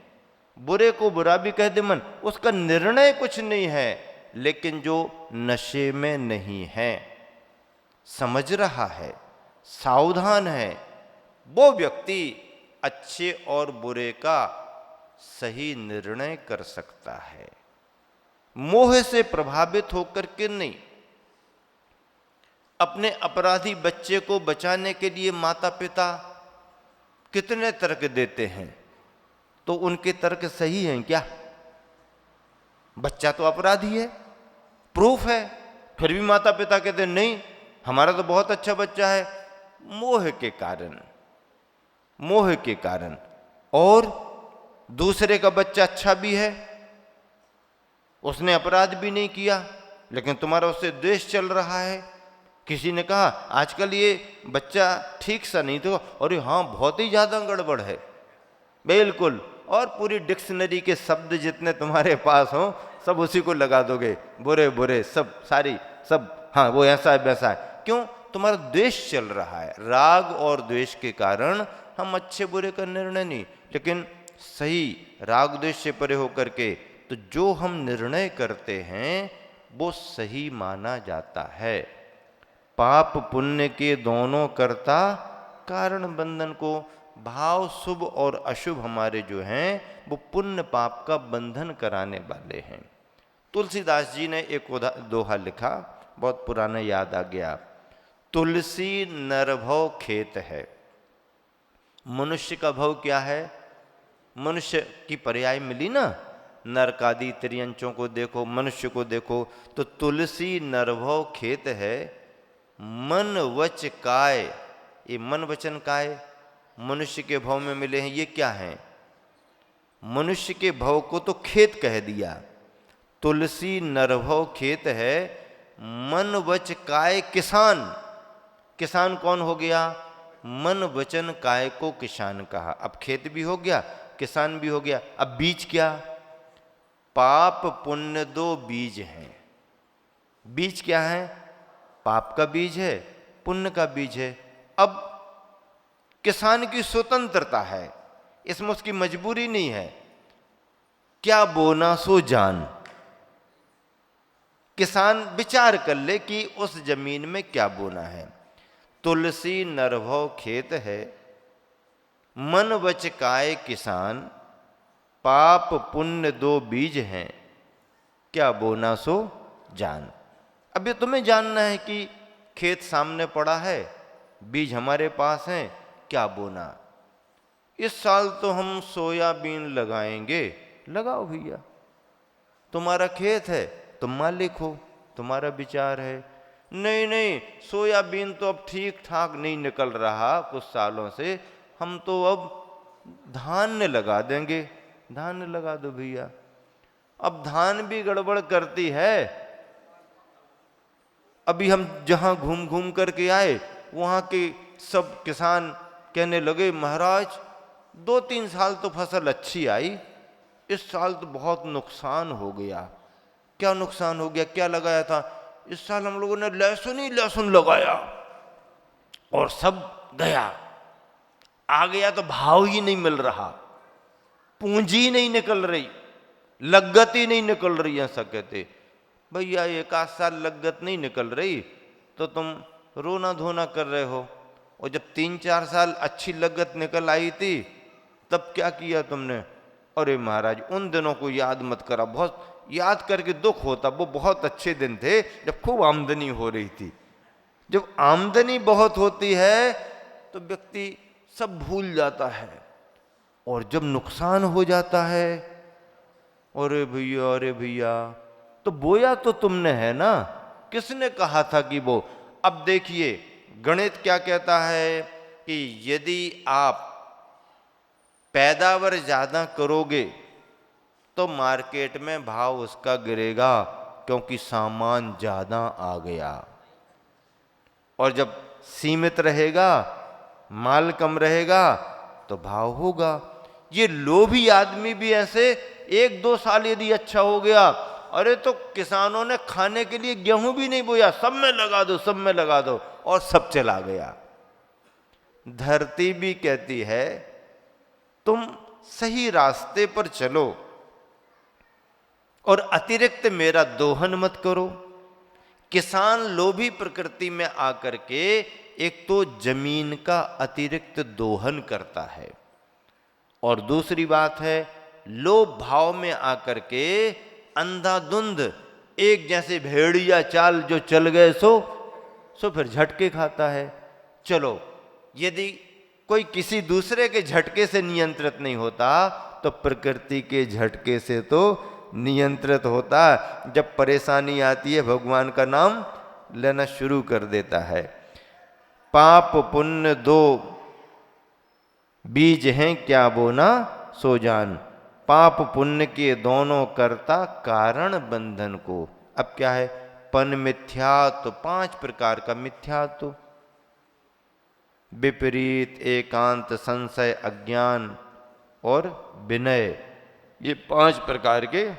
बुरे को बुरा भी कह दे मन, उसका निर्णय कुछ नहीं है। लेकिन जो नशे में नहीं है, समझ रहा है, सावधान है, वो व्यक्ति अच्छे और बुरे का सही निर्णय कर सकता है, मोह से प्रभावित होकर के नहीं। अपने अपराधी बच्चे को बचाने के लिए माता पिता कितने तर्क देते हैं, तो उनके तर्क सही हैं क्या? बच्चा तो अपराधी है, प्रूफ है, फिर भी माता पिता कहते हैं नहीं हमारा तो बहुत अच्छा बच्चा है। मोह के कारण, मोह के कारण। और दूसरे का बच्चा अच्छा भी है, उसने अपराध भी नहीं किया, लेकिन तुम्हारा उससे द्वेष चल रहा है। किसी ने कहा आजकल ये बच्चा ठीक सा नहीं, तो अरे हाँ बहुत ही ज्यादा गड़बड़ है, बिल्कुल। और पूरी डिक्शनरी के शब्द जितने तुम्हारे पास हो सब उसी को लगा दोगे, बुरे बुरे सब, सारी सब, हाँ वो ऐसा है वैसा है। क्यों? तुम्हारा द्वेष चल रहा है। राग और द्वेष के कारण हम अच्छे बुरे का निर्णय नहीं, लेकिन सही राग द्वेष से परे होकर के तो जो हम निर्णय करते हैं वो सही माना जाता है। पाप पुण्य के दोनों कर्ता कारण बंधन को, भाव शुभ और अशुभ हमारे जो हैं वो पुण्य पाप का बंधन कराने वाले हैं। तुलसीदास जी ने एक दोहा लिखा, बहुत पुराना याद आ गया। तुलसी नरभव खेत है। मनुष्य का भव क्या है? मनुष्य की पर्याय मिली ना, नरकादि त्रियंचों को देखो, मनुष्य को देखो, तो तुलसी नरभव खेत है। मन वच काय, ये मन वचन काय मनुष्य के भव में मिले हैं, ये क्या है? मनुष्य के भव को तो खेत कह दिया। तुलसी नरभव खेत है, मन वच काय किसान। किसान कौन हो गया? मन वचन काय को किसान कहा। अब खेत भी हो गया, किसान भी हो गया। अब बीज क्या? पाप पुण्य दो बीज हैं। बीज क्या है? पाप का बीज है, पुण्य का बीज है। अब किसान की स्वतंत्रता है, इसमें उसकी मजबूरी नहीं है। क्या बोना सो जान, किसान विचार कर ले कि उस जमीन में क्या बोना है। तुलसी नरभव खेत है, मन वच काय किसान, पाप पुण्य दो बीज हैं, क्या बोना सो जान। अब ये तुम्हें जानना है कि खेत सामने पड़ा है, बीज हमारे पास हैं, क्या बोना। इस साल तो हम सोयाबीन लगाएंगे, लगाओ भैया, तुम्हारा खेत है, तुम मालिक हो, तुम्हारा विचार है। नहीं नहीं, सोयाबीन तो अब ठीक ठाक नहीं निकल रहा कुछ सालों से, हम तो अब धान्य लगा देंगे। धान्य लगा दो भैया। अब धान भी गड़बड़ करती है। अभी हम जहां घूम घूम करके आए वहां के सब किसान कहने लगे महाराज 2-3 साल तो फसल अच्छी आई, इस साल तो बहुत नुकसान हो गया। क्या नुकसान हो गया? क्या लगाया था? इस साल हम लोगों ने लहसुन ही लहसुन लगाया और सब गया, आ गया तो भाव ही नहीं मिल रहा, पूंजी नहीं निकल रही, लगत ही नहीं निकल रही। ऐसा कहते भैया, 1 साल लगत नहीं निकल रही तो तुम रोना धोना कर रहे हो, और जब 3-4 साल अच्छी लगत निकल आई थी तब क्या किया तुमने? अरे महाराज उन दिनों को याद मत करा, बहुत याद करके दुख होता। वो बहुत अच्छे दिन थे जब खूब आमदनी हो रही थी। जब आमदनी बहुत होती है तो व्यक्ति सब भूल जाता है, और जब नुकसान हो जाता है, अरे भैया, तो बोया तो तुमने है ना, किसने कहा था कि वो। अब देखिए गणित क्या कहता है कि यदि आप पैदावार ज्यादा करोगे तो मार्केट में भाव उसका गिरेगा, क्योंकि सामान ज्यादा आ गया। और जब सीमित रहेगा, माल कम रहेगा, तो भाव होगा। ये लोभी आदमी भी ऐसे 1-2 साल यदि अच्छा हो गया, अरे तो किसानों ने खाने के लिए गेहूं भी नहीं बोया, सब में लगा दो, सब में लगा दो, और सब चला गया। धरती भी कहती है तुम सही रास्ते पर चलो और अतिरिक्त मेरा दोहन मत करो। किसान लोभी प्रकृति में आकर के एक तो जमीन का अतिरिक्त दोहन करता है, और दूसरी बात है लोभ भाव में आकर के अंधाधुंध एक जैसे भेड़िया चाल जो चल गए सो फिर झटके खाता है। चलो, यदि कोई किसी दूसरे के झटके से नियंत्रित नहीं होता तो प्रकृति के झटके से तो नियंत्रित होता। जब परेशानी आती है भगवान का नाम लेना शुरू कर देता है। पाप पुण्य दो बीज हैं क्या बोना सो जान, पाप पुण्य के दोनों कर्ता कारण बंधन को। अब क्या है? पन मिथ्यात्व, 5 प्रकार का मिथ्यात्व, विपरीत, एकांत, संशय, अज्ञान और विनय, ये 5 प्रकार के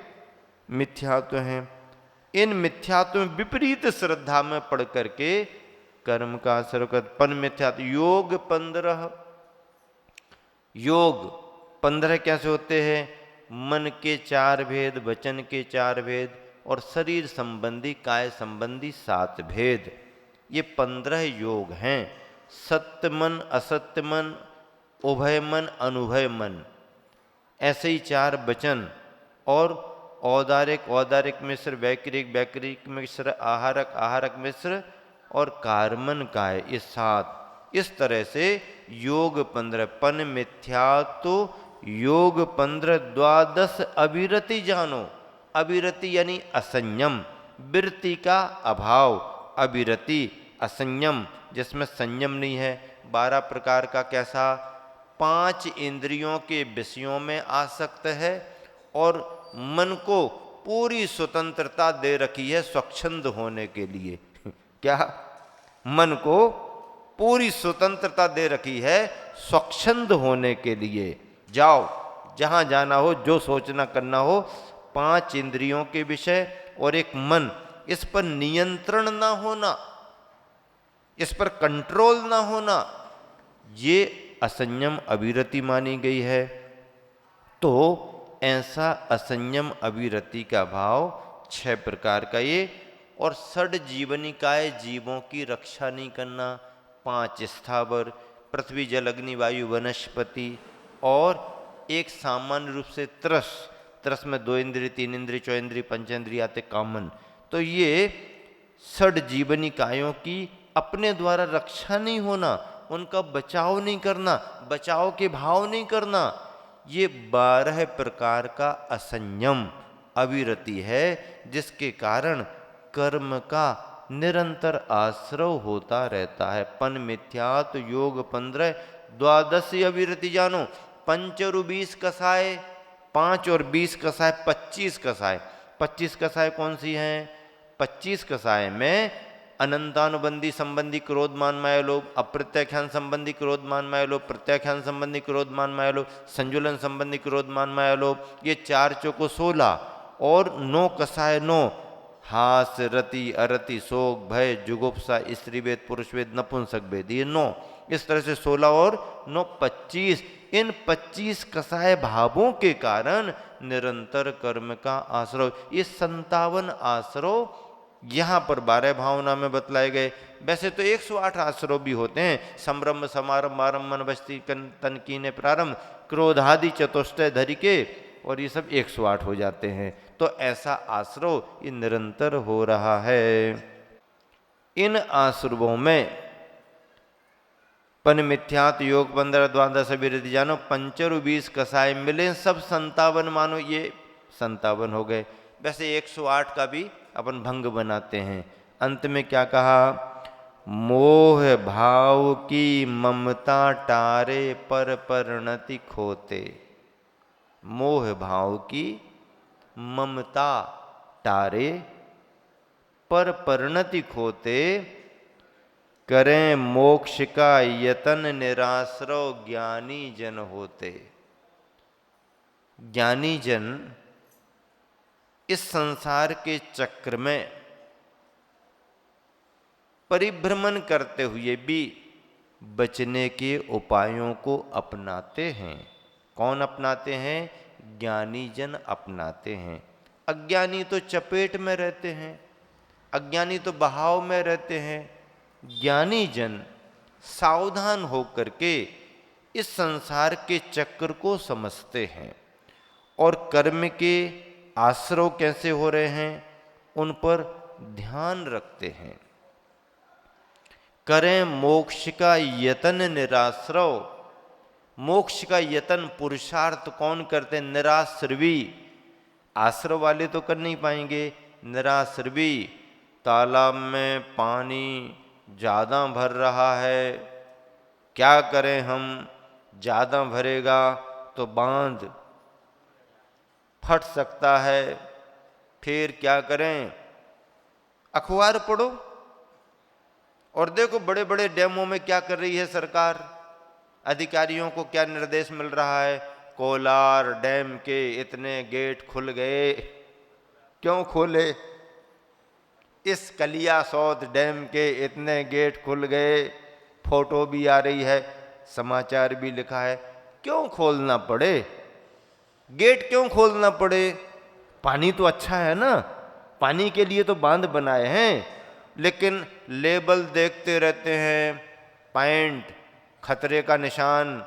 मिथ्यात्व हैं। इन मिथ्यात्व में विपरीत श्रद्धा में पढ़ करके कर्म का असर कर। पन मिथ्यात्व योग 15, योग 15 कैसे होते हैं? मन के 4 भेद, वचन के 4 भेद और शरीर संबंधी काय संबंधी 7 भेद, ये 15 योग हैं। सत्य मन, असत्य मन, उभय मन, अनुभय मन, ऐसे ही 4 वचन और औदारिक, औदारिक मिश्र, वैकृक, वैकृक मिश्र, आहारक, आहारक मिश्र और कार्मन काय, ये 7। इस तरह से योग 15, पन मिथ्यात्व योग 15, द्वादश अविरति जानो। अविरति यानी असंयम, विरति का अभाव, अविरति असंयम जिसमें संयम नहीं है। 12 प्रकार का कैसा? 5 इंद्रियों के विषयों में आसक्त है और मन को पूरी स्वतंत्रता दे रखी है स्वच्छंद होने के लिए। क्या? मन को पूरी स्वतंत्रता दे रखी है स्वच्छंद होने के लिए। जाओ जहां जाना हो, जो सोचना करना हो, 5 इंद्रियों के विषय और एक मन, इस पर नियंत्रण ना होना, इस पर कंट्रोल ना होना, ये असंयम अविरति मानी गई है। तो ऐसा असंयम अविरति का भाव 6 प्रकार का ये, और 6 जीवनिकाय जीवों की रक्षा नहीं करना, 5 स्थावर, पृथ्वी जल अग्नि वायु वनस्पति, और एक सामान्य रूप से त्रस, त्रस में 2 इंद्रिय, 3 इंद्रिय, 4 इंद्रिय, 5 इंद्रिय आते कामन। तो ये 6 जीवनिकायों की अपने द्वारा रक्षा नहीं होना, उनका बचाव नहीं करना, बचाव के भाव नहीं करना, ये 12 प्रकार का असंयम अविरति है, जिसके कारण कर्म का निरंतर आश्रव होता रहता है। पन मिथ्यात योग 15, द्वादश अविरति जानो। 5 और 20 कसाय, 5 और 20 कसाय, 25 कसाय। 25 कसाय कौन सी हैं? 25 कसाय में अनंतानुबंधी संबंधी क्रोध मान माया लोभ, अप्रत्याख्यान संबंधी क्रोध मान माया लोभ, प्रत्याख्यान संबंधी क्रोध मान माया लोभ, संजुलन संबंधी क्रोध मान माया लोभ, ये 4 चौको 16, और 9 कसाय 9, हास, रति, अरति, शोक, भय, जुगुप्सा, स्त्री वेद, पुरुष वेद, नपुंसक वेद, ये 9। इस तरह से 16 और 9 25। इन 25 कसाय भावों के कारण निरंतर कर्म का आश्रव, ये 57 आश्रव यहाँ पर 12 भावना में बतलाए गए। वैसे तो 108 आश्रव भी होते हैं, संभ्रम समारंभ आरंभ मन बस्ती तन कीने प्रारंभ, क्रोधादि चतुष्टय धरि के, और ये सब 108 हो जाते हैं। तो ऐसा आश्रव ये निरंतर हो रहा है। इन आश्रवों में पन मिथ्यात योग 15, द्वादश अविरति जानो, 5 और 20 कसाय मिले सब 57 मानो, ये 57 हो गए। वैसे 108 का भी अपन भंग बनाते हैं। अंत में क्या कहा? मोह भाव की ममता टारे पर परिणति खोते। मोह भाव की ममता टारे पर परिणति खोते, करें मोक्ष का यतन निराश्रव ज्ञानी जन होते। ज्ञानी जन इस संसार के चक्र में परिभ्रमण करते हुए भी बचने के उपायों को अपनाते हैं। कौन अपनाते हैं? ज्ञानी जन अपनाते हैं। अज्ञानी तो चपेट में रहते हैं, अज्ञानी तो बहाव में रहते हैं। ज्ञानी जन सावधान होकर के इस संसार के चक्र को समझते हैं और कर्म के आश्रव कैसे हो रहे हैं उन पर ध्यान रखते हैं। करें मोक्ष का यतन निराश्रव। मोक्ष का यतन पुरुषार्थ कौन करते हैं? निराश्रवी। आश्रव वाले तो कर नहीं पाएंगे, निराश्रवी। तालाब में पानी ज़्यादा भर रहा है, क्या करें हम? ज़्यादा भरेगा तो बांध फट सकता है, फिर क्या करें? अखबार पढ़ो और देखो बड़े बड़े डैमों में क्या कर रही है सरकार। अधिकारियों को क्या निर्देश मिल रहा है? कोलार डैम के इतने गेट खुल गए। क्यों खोले? इस कलियासोत डैम के इतने गेट खुल गए। फोटो भी आ रही है, समाचार भी लिखा है। क्यों खोलना पड़े? गेट क्यों खोलना पड़े? पानी तो अच्छा है ना, पानी के लिए तो बांध बनाए हैं। लेकिन लेबल देखते रहते हैं, पॉइंट, खतरे का निशान,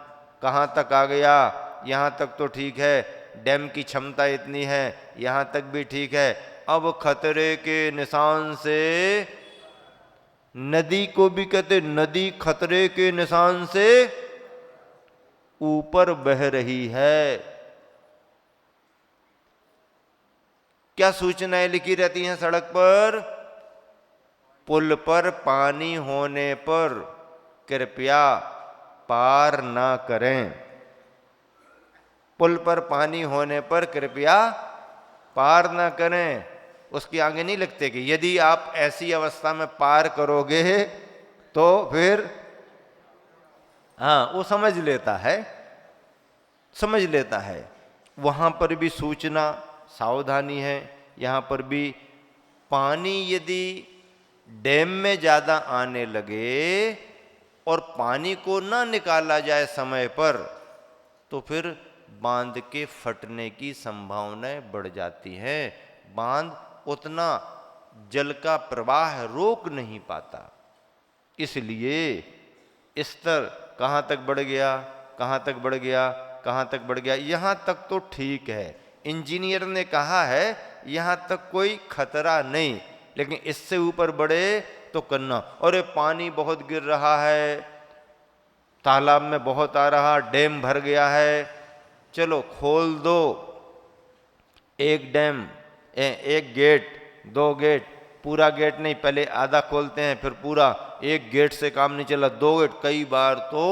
कहाँ तक आ गया? यहाँ तक तो ठीक है, डैम की क्षमता इतनी है, यहाँ तक भी ठीक है। अब खतरे के निशान से, नदी को भी कहते नदी खतरे के निशान से ऊपर बह रही है। क्या सूचनाएं लिखी रहती हैं सड़क पर? पुल पर पानी होने पर कृपया पार ना करें। पुल पर पानी होने पर कृपया पार ना करें। उसके आगे नहीं लिखते कि यदि आप ऐसी अवस्था में पार करोगे तो फिर, हाँ वो समझ लेता है, समझ लेता है। वहां पर भी सूचना, सावधानी है। यहाँ पर भी पानी यदि डैम में ज़्यादा आने लगे और पानी को ना निकाला जाए समय पर, तो फिर बांध के फटने की संभावनाएं बढ़ जाती हैं। बांध उतना जल का प्रवाह रोक नहीं पाता। इसलिए स्तर कहाँ तक बढ़ गया, कहाँ तक बढ़ गया, कहाँ तक बढ़ गया? यहाँ तक तो ठीक है, इंजीनियर ने कहा है यहाँ तक कोई खतरा नहीं, लेकिन इससे ऊपर बढ़े तो करना। और ये पानी बहुत गिर रहा है, तालाब में बहुत आ रहा, डैम भर गया है, चलो खोल दो एक डैम, एक गेट, दो गेट, पूरा गेट नहीं, पहले आधा खोलते हैं फिर पूरा। एक गेट से काम नहीं चला, दो गेट, कई बार तो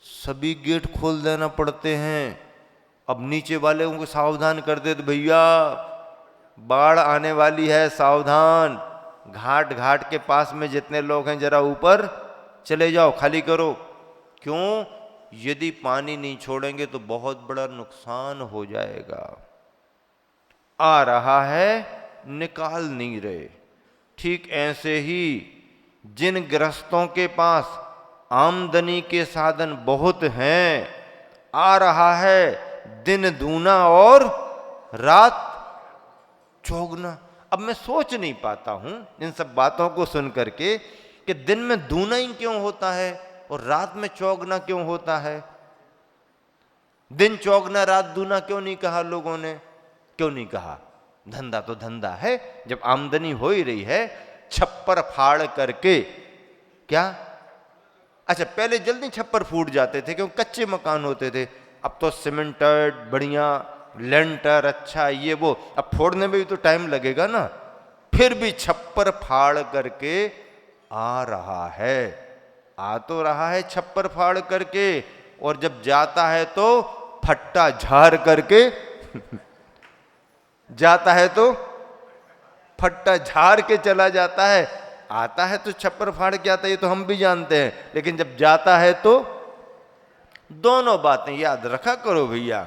सभी गेट खोल देना पड़ते हैं। अब नीचे वाले को सावधान कर दे तो भैया बाढ़ आने वाली है, सावधान। घाट घाट के पास में जितने लोग हैं जरा ऊपर चले जाओ, खाली करो। क्यों? यदि पानी नहीं छोड़ेंगे तो बहुत बड़ा नुकसान हो जाएगा। आ रहा है, निकाल नहीं रहे। ठीक ऐसे ही जिन गृहस्थों के पास आमदनी के साधन बहुत हैं, आ रहा है दिन दूना और रात चौगुना। अब मैं सोच नहीं पाता हूं इन सब बातों को सुन करके कि दिन में दूना ही क्यों होता है और रात में चौगुना क्यों होता है? दिन चौगुना रात दूना क्यों नहीं कहा लोगों ने? क्यों नहीं कहा? धंधा तो धंधा है, जब आमदनी हो ही रही है, छप्पर फाड़ करके क्या? अच्छा पहले जल्दी छप्पर फूट जाते थे क्योंकि कच्चे मकान होते थे। अब तो सीमेंटेड बढ़िया लेंटर अच्छा ये वो, अब फोड़ने में भी तो टाइम लगेगा ना। फिर भी छप्पर फाड़ करके आ रहा है, आ तो रहा है छप्पर फाड़ करके, और जब जाता है तो फट्टा झाड़ करके जाता है तो फट्टा झाड़ के चला जाता है। आता है तो छप्पर फाड़ के आता है, ये तो हम भी जानते हैं, लेकिन जब जाता है तो दोनों बातें याद रखा करो भैया।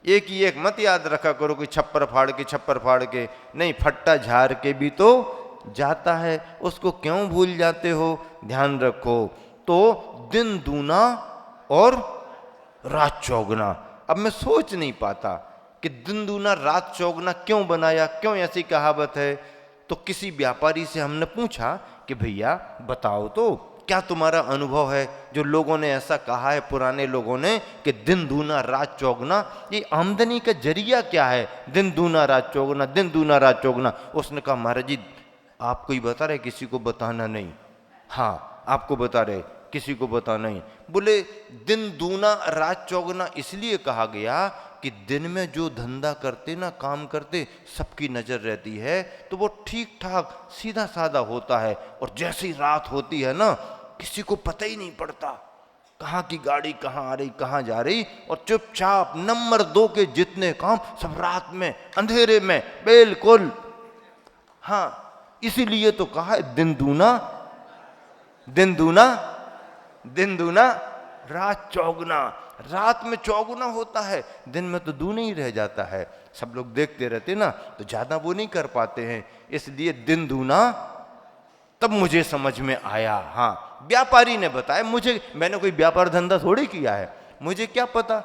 एक ही एक मत याद रखा करो कि छप्पर फाड़ के नहीं, फट्टा झाड़ के भी तो जाता है। उसको क्यों भूल जाते हो? ध्यान रखो। तो दिन दूना और रात चौगुना। अब मैं सोच नहीं पाता कि दिन दूना रात चौगुना क्यों बनाया, क्यों ऐसी कहावत है। तो किसी व्यापारी से हमने पूछा कि भैया बताओ तो क्या तुम्हारा अनुभव है? जो लोगों ने ऐसा कहा है, पुराने लोगों ने, कि दिन दूना रात चौगुना, ये आमदनी का जरिया क्या है? दिन दूना रात चौगुना, दिन दूना रात चौगुना। उसने कहा महाराज जी आपको ही बता रहे, किसी को बताना नहीं। हाँ आपको बता रहे, किसी को बताना नहीं। बोले दिन दूना रात चौगुना इसलिए कहा गया कि दिन में जो धंधा करते ना, काम करते, सबकी नजर रहती है तो वो ठीक ठाक सीधा साधा होता है, और जैसी रात होती है ना, किसी को पता ही नहीं पड़ता कहाँ की गाड़ी कहाँ आ रही, कहाँ जा रही, और चुपचाप नंबर 2 के जितने काम सब रात में अंधेरे में, बिल्कुल। हाँ इसीलिए तो कहा है दिन दूना, दिन दूना, दिन दूना रात चौगुना। रात में चौगुना होता है, दिन में तो दूना ही रह जाता है। सब लोग देखते रहते ना तो ज्यादा वो नहीं कर पाते हैं, इसलिए दिन दूना। तब मुझे समझ में आया, हाँ व्यापारी ने बताया मुझे, मैंने कोई व्यापार धंधा थोड़ी किया है, मुझे क्या पता।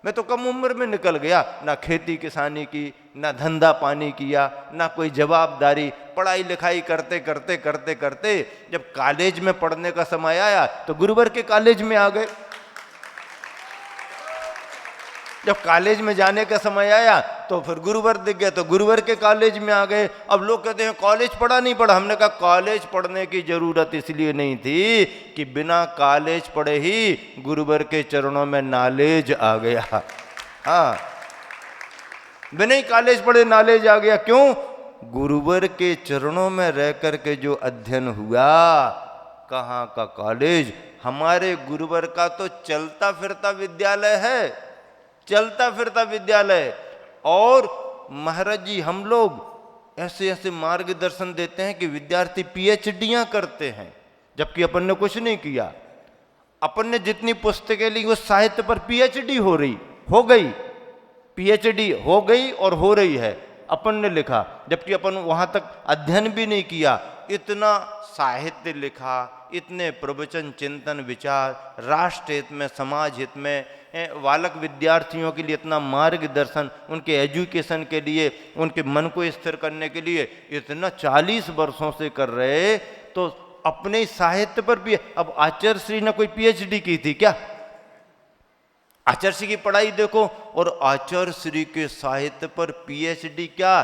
मैं तो कम उम्र में निकल गया, ना खेती किसानी की, ना धंधा पानी किया, ना कोई जवाबदारी। पढ़ाई लिखाई करते करते करते करते जब कॉलेज में पढ़ने का समय आया तो गुरुवर के कॉलेज में आ गए। जब कॉलेज में जाने का समय आया तो फिर गुरुवर दिख गए, तो गुरुवर के कॉलेज में आ गए। अब लोग कहते हैं कॉलेज पढ़ा नहीं पढ़ा, हमने कहा कॉलेज पढ़ने की जरूरत इसलिए नहीं थी कि बिना कॉलेज पढ़े ही गुरुवर के चरणों में नॉलेज आ गया। हाँ बिना ही कॉलेज पढ़े नॉलेज आ गया। क्यों? गुरुवर के चरणों में रह करके जो अध्ययन हुआ। कहाँ का कॉलेज, हमारे गुरुवर का तो चलता फिरता विद्यालय है, चलता फिरता विद्यालय। और महाराज जी हम लोग ऐसे ऐसे मार्गदर्शन देते हैं कि विद्यार्थी पीएचडीयां करते हैं, जबकि अपन ने कुछ नहीं किया। अपन ने जितनी पुस्तकें ली उस साहित्य पर पीएचडी हो गई, पीएचडी हो गई और हो रही है, अपन ने लिखा, जबकि अपन वहां तक अध्ययन भी नहीं किया। इतना साहित्य लिखा, इतने प्रवचन, चिंतन, विचार, राष्ट्र हित में, समाज हित में, बालक विद्यार्थियों के लिए इतना मार्गदर्शन, उनके एजुकेशन के लिए, उनके मन को स्थिर करने के लिए इतना 40 वर्षों से कर रहे। तो अपने साहित्य पर भी, अब आचार्य श्री ने कोई पीएचडी की थी क्या? आचार्य श्री की पढ़ाई देखो, और आचार्य श्री के साहित्य पर पीएचडी क्या,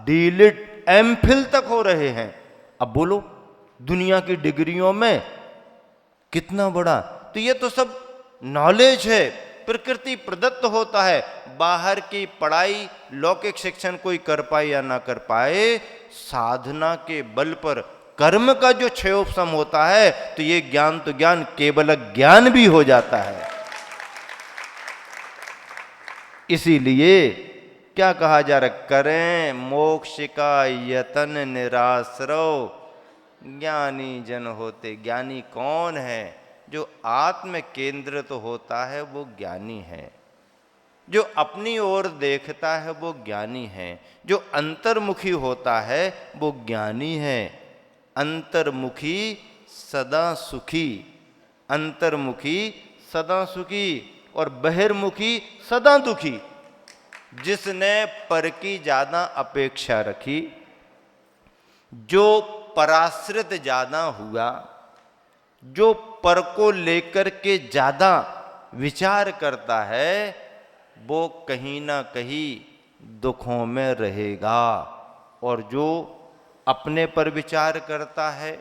डीलिट, एमफिल तक हो रहे हैं। अब बोलो दुनिया की डिग्रियों में कितना बड़ा। तो ये तो सब नॉलेज है, प्रकृति प्रदत्त होता है। बाहर की पढ़ाई, लौकिक शिक्षण कोई कर पाए या ना कर पाए, साधना के बल पर कर्म का जो क्षयोपशम होता है, तो ये ज्ञान तो ज्ञान, केवल ज्ञान भी हो जाता है। इसीलिए क्या कहा जा रहा, करें मोक्ष का यतन निराश्रव, ज्ञानी जन होते। ज्ञानी कौन है? जो आत्म केंद्रित तो होता है वो ज्ञानी है, जो अपनी ओर देखता है वो ज्ञानी है, जो अंतर्मुखी होता है वो ज्ञानी है। अंतर्मुखी सदा सुखी, अंतर्मुखी सदा सुखी, और बहिर्मुखी सदा दुखी। जिसने पर की ज्यादा अपेक्षा रखी, जो पराश्रित ज्यादा हुआ, जो पर को लेकर के ज्यादा विचार करता है, वो कहीं ना कहीं दुखों में रहेगा। और जो अपने पर विचार करता है,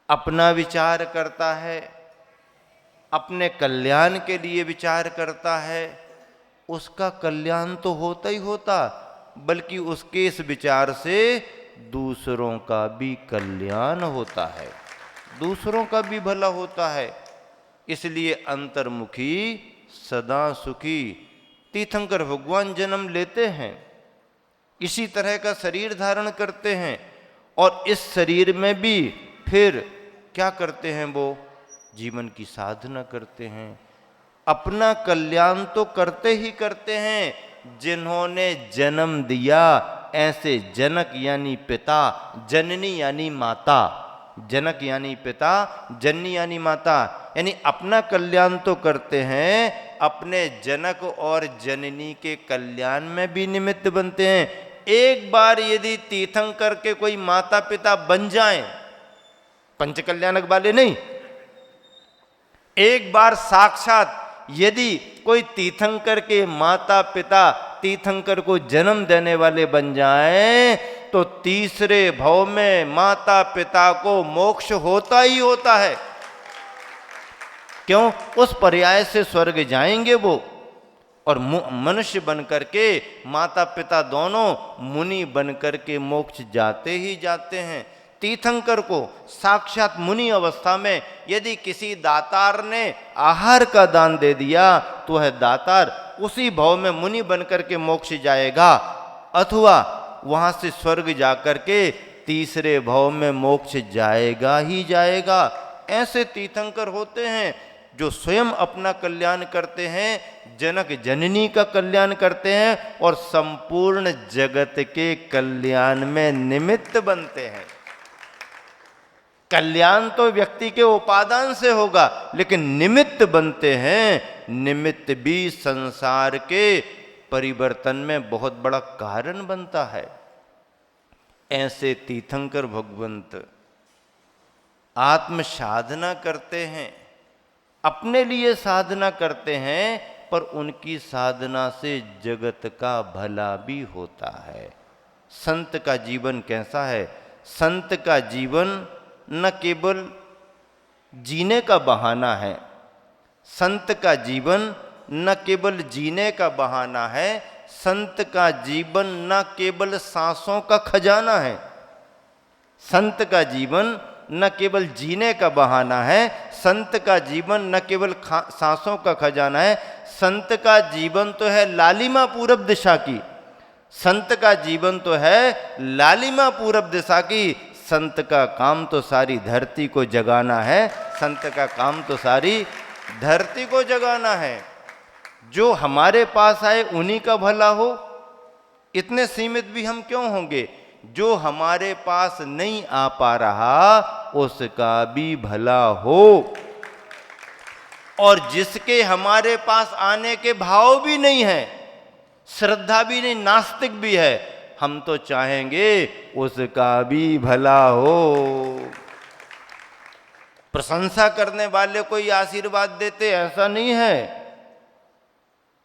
अपना विचार करता है, अपने कल्याण के लिए विचार करता है, उसका कल्याण तो होता ही होता, बल्कि उसके इस विचार से दूसरों का भी कल्याण होता है, दूसरों का भी भला होता है। इसलिए अंतर्मुखी सदा सुखी। तीर्थंकर भगवान जन्म लेते हैं, इसी तरह का शरीर धारण करते हैं, और इस शरीर में भी फिर क्या करते हैं? वो जीवन की साधना करते हैं, अपना कल्याण तो करते ही करते हैं। जिन्होंने जन्म दिया, ऐसे जनक यानी पिता, जननी यानी माता, जनक यानी पिता, जननी यानी माता, यानी अपना कल्याण तो करते हैं, अपने जनक और जननी के कल्याण में भी निमित्त बनते हैं। एक बार यदि तीर्थंकर के कोई माता पिता बन जाएं, पंचकल्याणक वाले नहीं। एक बार साक्षात यदि कोई तीर्थंकर के माता पिता तीर्थंकर को जन्म देने वाले बन जाएं तो तीसरे भव में माता पिता को मोक्ष होता ही होता है। क्यों? उस पर्याय से स्वर्ग जाएंगे वो, और मनुष्य बनकर के माता पिता दोनों मुनि बनकर के मोक्ष जाते ही जाते हैं। तीर्थंकर को साक्षात मुनि अवस्था में यदि किसी दातार ने आहार का दान दे दिया तो वह दातार उसी भव में मुनि बनकर के मोक्ष जाएगा, अथवा वहां से स्वर्ग जाकर के तीसरे भव में मोक्ष जाएगा ही जाएगा। ऐसे तीर्थंकर होते हैं जो स्वयं अपना कल्याण करते हैं, जनक जननी का कल्याण करते हैं और संपूर्ण जगत के कल्याण में निमित्त बनते हैं। कल्याण तो व्यक्ति के उपादान से होगा, लेकिन निमित्त बनते हैं। निमित्त भी संसार के परिवर्तन में बहुत बड़ा कारण बनता है। ऐसे तीर्थंकर भगवंत आत्म साधना करते हैं, अपने लिए साधना करते हैं, पर उनकी साधना से जगत का भला भी होता है। संत का जीवन कैसा है? संत का जीवन न केवल जीने का बहाना है, संत का जीवन न केवल जीने का बहाना है, संत का जीवन न केवल सांसों का खजाना है। संत का जीवन न केवल जीने का बहाना है, संत का जीवन न केवल सांसों का खजाना है, संत का जीवन तो है लालिमा पूरब दिशा की। संत का जीवन तो है लालिमा पूरब दिशा की। संत का काम तो सारी धरती को जगाना है, संत का काम तो सारी धरती को जगाना है। जो हमारे पास आए उन्हीं का भला हो, इतने सीमित भी हम क्यों होंगे? जो हमारे पास नहीं आ पा रहा उसका भी भला हो, और जिसके हमारे पास आने के भाव भी नहीं है, श्रद्धा भी नहीं, नास्तिक भी है, हम तो चाहेंगे उसका भी भला हो। प्रशंसा करने वाले को ही आशीर्वाद देते ऐसा नहीं है,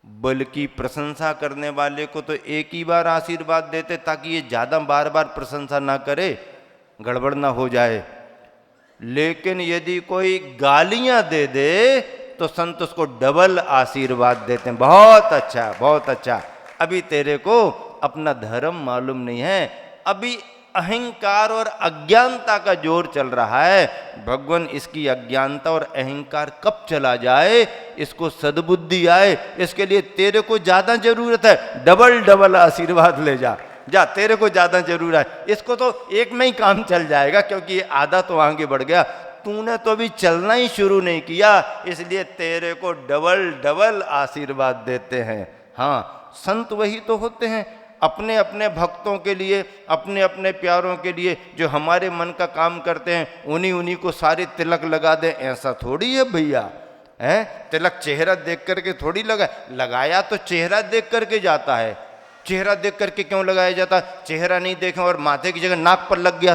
बल्कि प्रशंसा करने वाले को तो एक ही बार आशीर्वाद देते ताकि ये ज्यादा बार बार प्रशंसा ना करे, गड़बड़ ना हो जाए। लेकिन यदि कोई गालियां दे दे तो संत उसको डबल आशीर्वाद देते हैं। बहुत अच्छा, बहुत अच्छा। अभी तेरे को अपना धर्म मालूम नहीं है, अभी अहंकार और अज्ञानता का जोर चल रहा है। भगवान इसकी अज्ञानता और अहंकार कब चला जाए, इसको सद्बुद्धि आए, इसके लिए तेरे को ज्यादा जरूरत है। डबल डबल आशीर्वाद ले जा, जा, तेरे को ज्यादा जरूरत है। इसको तो एक में ही काम चल जाएगा, क्योंकि ये आधा तो आगे बढ़ गया, तूने तो अभी चलना ही शुरू नहीं किया, इसलिए तेरे को डबल डबल आशीर्वाद देते हैं। हाँ, संत वही तो होते हैं, अपने अपने भक्तों के लिए, अपने अपने प्यारों के लिए जो हमारे मन का काम करते हैं, उन्हीं को सारे तिलक लगा दें, ऐसा थोड़ी है भैया। हैं, तिलक चेहरा देख करके थोड़ी लगाया तो चेहरा देख करके जाता है। चेहरा देख करके क्यों लगाया जाता है? चेहरा नहीं देखें और माथे की जगह नाक पर लग गया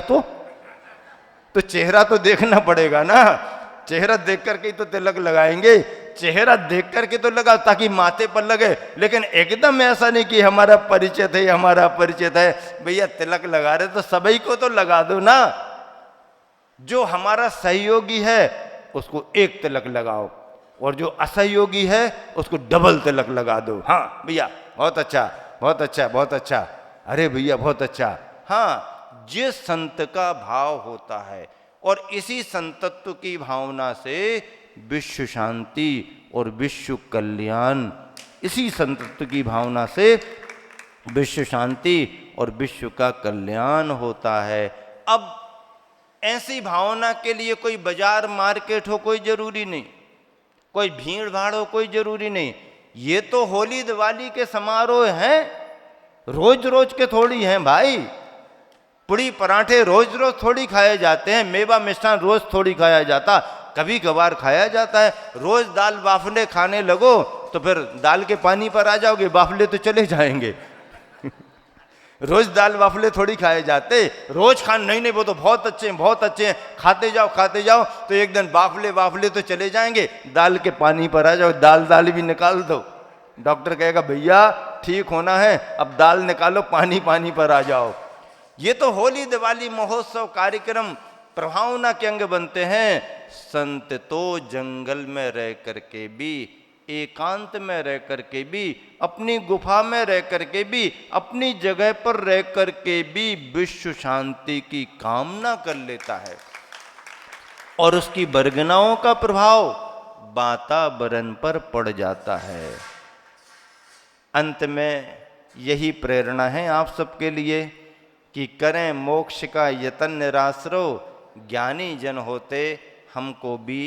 तो चेहरा तो देखना पड़ेगा ना। चेहरा देख करके तो तिलक लगाएंगे, चेहरा देख करके तो लगा ताकि माथे पर लगे, लेकिन एकदम ऐसा नहीं कि हमारा परिचित है, हमारा परिचित है। भैया तिलक लगा रहे तो सभी को तो लगा दो ना। जो हमारा सहयोगी है उसको एक तिलक लगाओ, और जो असहयोगी है उसको डबल तिलक लगा दो। हाँ भैया, बहुत अच्छा, बहुत अच्छा, बहुत अच्छा। अरे भैया बहुत अच्छा। हाँ, जिस संत का भाव होता है, और इसी संतत्व की भावना से विश्व शांति और विश्व कल्याण, इसी संतत्व की भावना से विश्व शांति और विश्व का कल्याण होता है। अब ऐसी भावना के लिए कोई बाजार मार्केट हो कोई जरूरी नहीं, कोई भीड़ भाड़ हो कोई जरूरी नहीं। ये तो होली दिवाली के समारोह हैं, रोज रोज के थोड़ी हैं भाई। पूड़ी पराठे रोज रोज थोड़ी खाए जाते हैं, मेवा मिष्ठान रोज थोड़ी खाया जाता, कभी कभार खाया जाता है। रोज दाल बाफले खाने लगो तो फिर दाल के पानी पर आ जाओगे, बाफले तो चले जाएंगे। रोज दाल वाफले थोड़ी खाए जाते, रोज खान नहीं नहीं वो तो बहुत अच्छे हैं बहुत अच्छे हैं, खाते जाओ। तो एक दिन वाफले तो चले जाएंगे, दाल के पानी पर आ जाओ, दाल भी निकाल दो। डॉक्टर कहेगा भैया ठीक होना है, अब दाल निकालो, पानी पर आ जाओ। ये तो होली दिवाली महोत्सव कार्यक्रम प्रभावना के अंग बनते हैं। संत तो जंगल में रह करके भी, एकांत में रह करके भी, अपनी गुफा में रह करके भी, अपनी जगह पर रह करके भी विश्व शांति की कामना कर लेता है, और उसकी बरगनाओं का प्रभाव वातावरण पर पड़ जाता है। अंत में यही प्रेरणा है आप सबके लिए कि करें मोक्ष का यतन निराश्रो, ज्ञानी जन होते हमको भी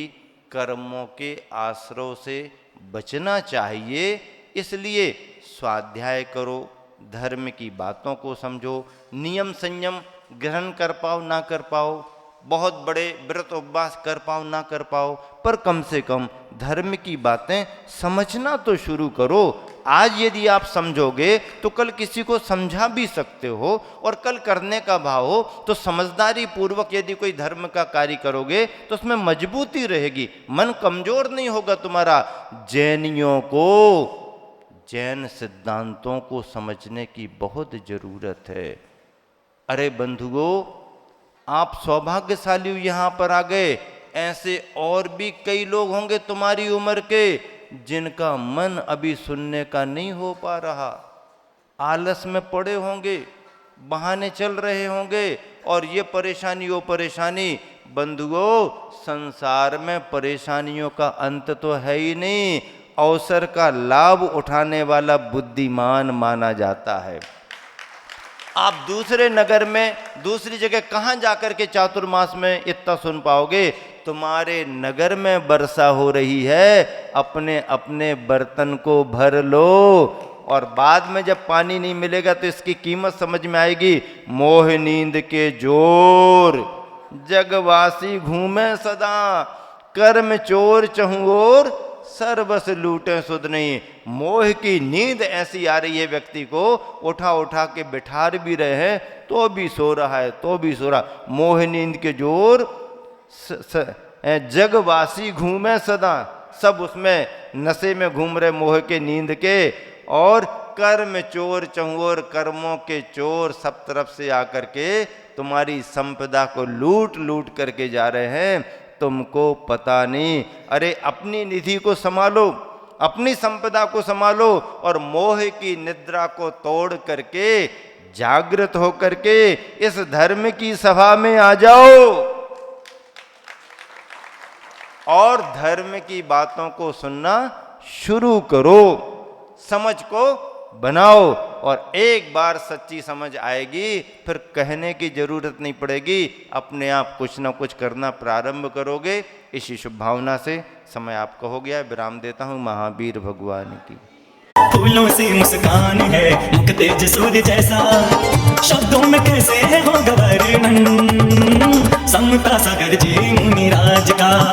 कर्मों के आश्रय से बचना चाहिए। इसलिए स्वाध्याय करो, धर्म की बातों को समझो, नियम संयम ग्रहण कर पाओ ना कर पाओ, बहुत बड़े व्रत उपवास कर पाओ ना कर पाओ, पर कम से कम धर्म की बातें समझना तो शुरू करो। आज यदि आप समझोगे तो कल किसी को समझा भी सकते हो, और कल करने का भाव हो तो समझदारी पूर्वक यदि कोई धर्म का कार्य करोगे तो उसमें मजबूती रहेगी, मन कमजोर नहीं होगा तुम्हारा। जैनियों को, जैन सिद्धांतों को समझने की बहुत जरूरत है। अरे बंधुओं, आप सौभाग्यशाली यहाँ पर आ गए, ऐसे और भी कई लोग होंगे तुम्हारी उम्र के जिनका मन अभी सुनने का नहीं हो पा रहा, आलस में पड़े होंगे, बहाने चल रहे होंगे, और ये परेशानी वो परेशानी। बंधुओं, संसार में परेशानियों का अंत तो है ही नहीं, अवसर का लाभ उठाने वाला बुद्धिमान माना जाता है। आप दूसरे नगर में, दूसरी जगह कहाँ जाकर के चातुर्मास में इतना सुन पाओगे? तुम्हारे नगर में वर्षा हो रही है, अपने अपने बर्तन को भर लो, और बाद में जब पानी नहीं मिलेगा तो इसकी कीमत समझ में आएगी। मोह नींद के जोर, जगवासी घूमे सदा, कर्म चोर चहु ओर, सर्वस लूटे सुध नहीं। मोह की नींद ऐसी आ रही है व्यक्ति को, उठा के बिठार भी रहे हैं तो भी सो रहा है, तो भी सो रहा। मोह नींद के जोर, जगवासी घूमे सदा, सब उसमें नशे में घूम रहे मोह के नींद के, और कर्म चोर चहुओर, कर्मों के चोर सब तरफ से आकर के तुम्हारी संपदा को लूट करके जा रहे हैं, तुमको पता नहीं। अरे अपनी निधि को संभालो, अपनी संपदा को संभालो, और मोह की निद्रा को तोड़ करके जागृत होकर के इस धर्म की सभा में आ जाओ, और धर्म की बातों को सुनना शुरू करो, समझ को बनाओ, और एक बार सच्ची समझ आएगी फिर कहने की जरूरत नहीं पड़ेगी, अपने आप कुछ ना कुछ करना प्रारंभ करोगे। इसी शुभ भावना से समय आपका हो गया, विराम देता हूँ। महावीर भगवान की। फूलों से मुस्कान है, मुख तेज सूर्य जैसा,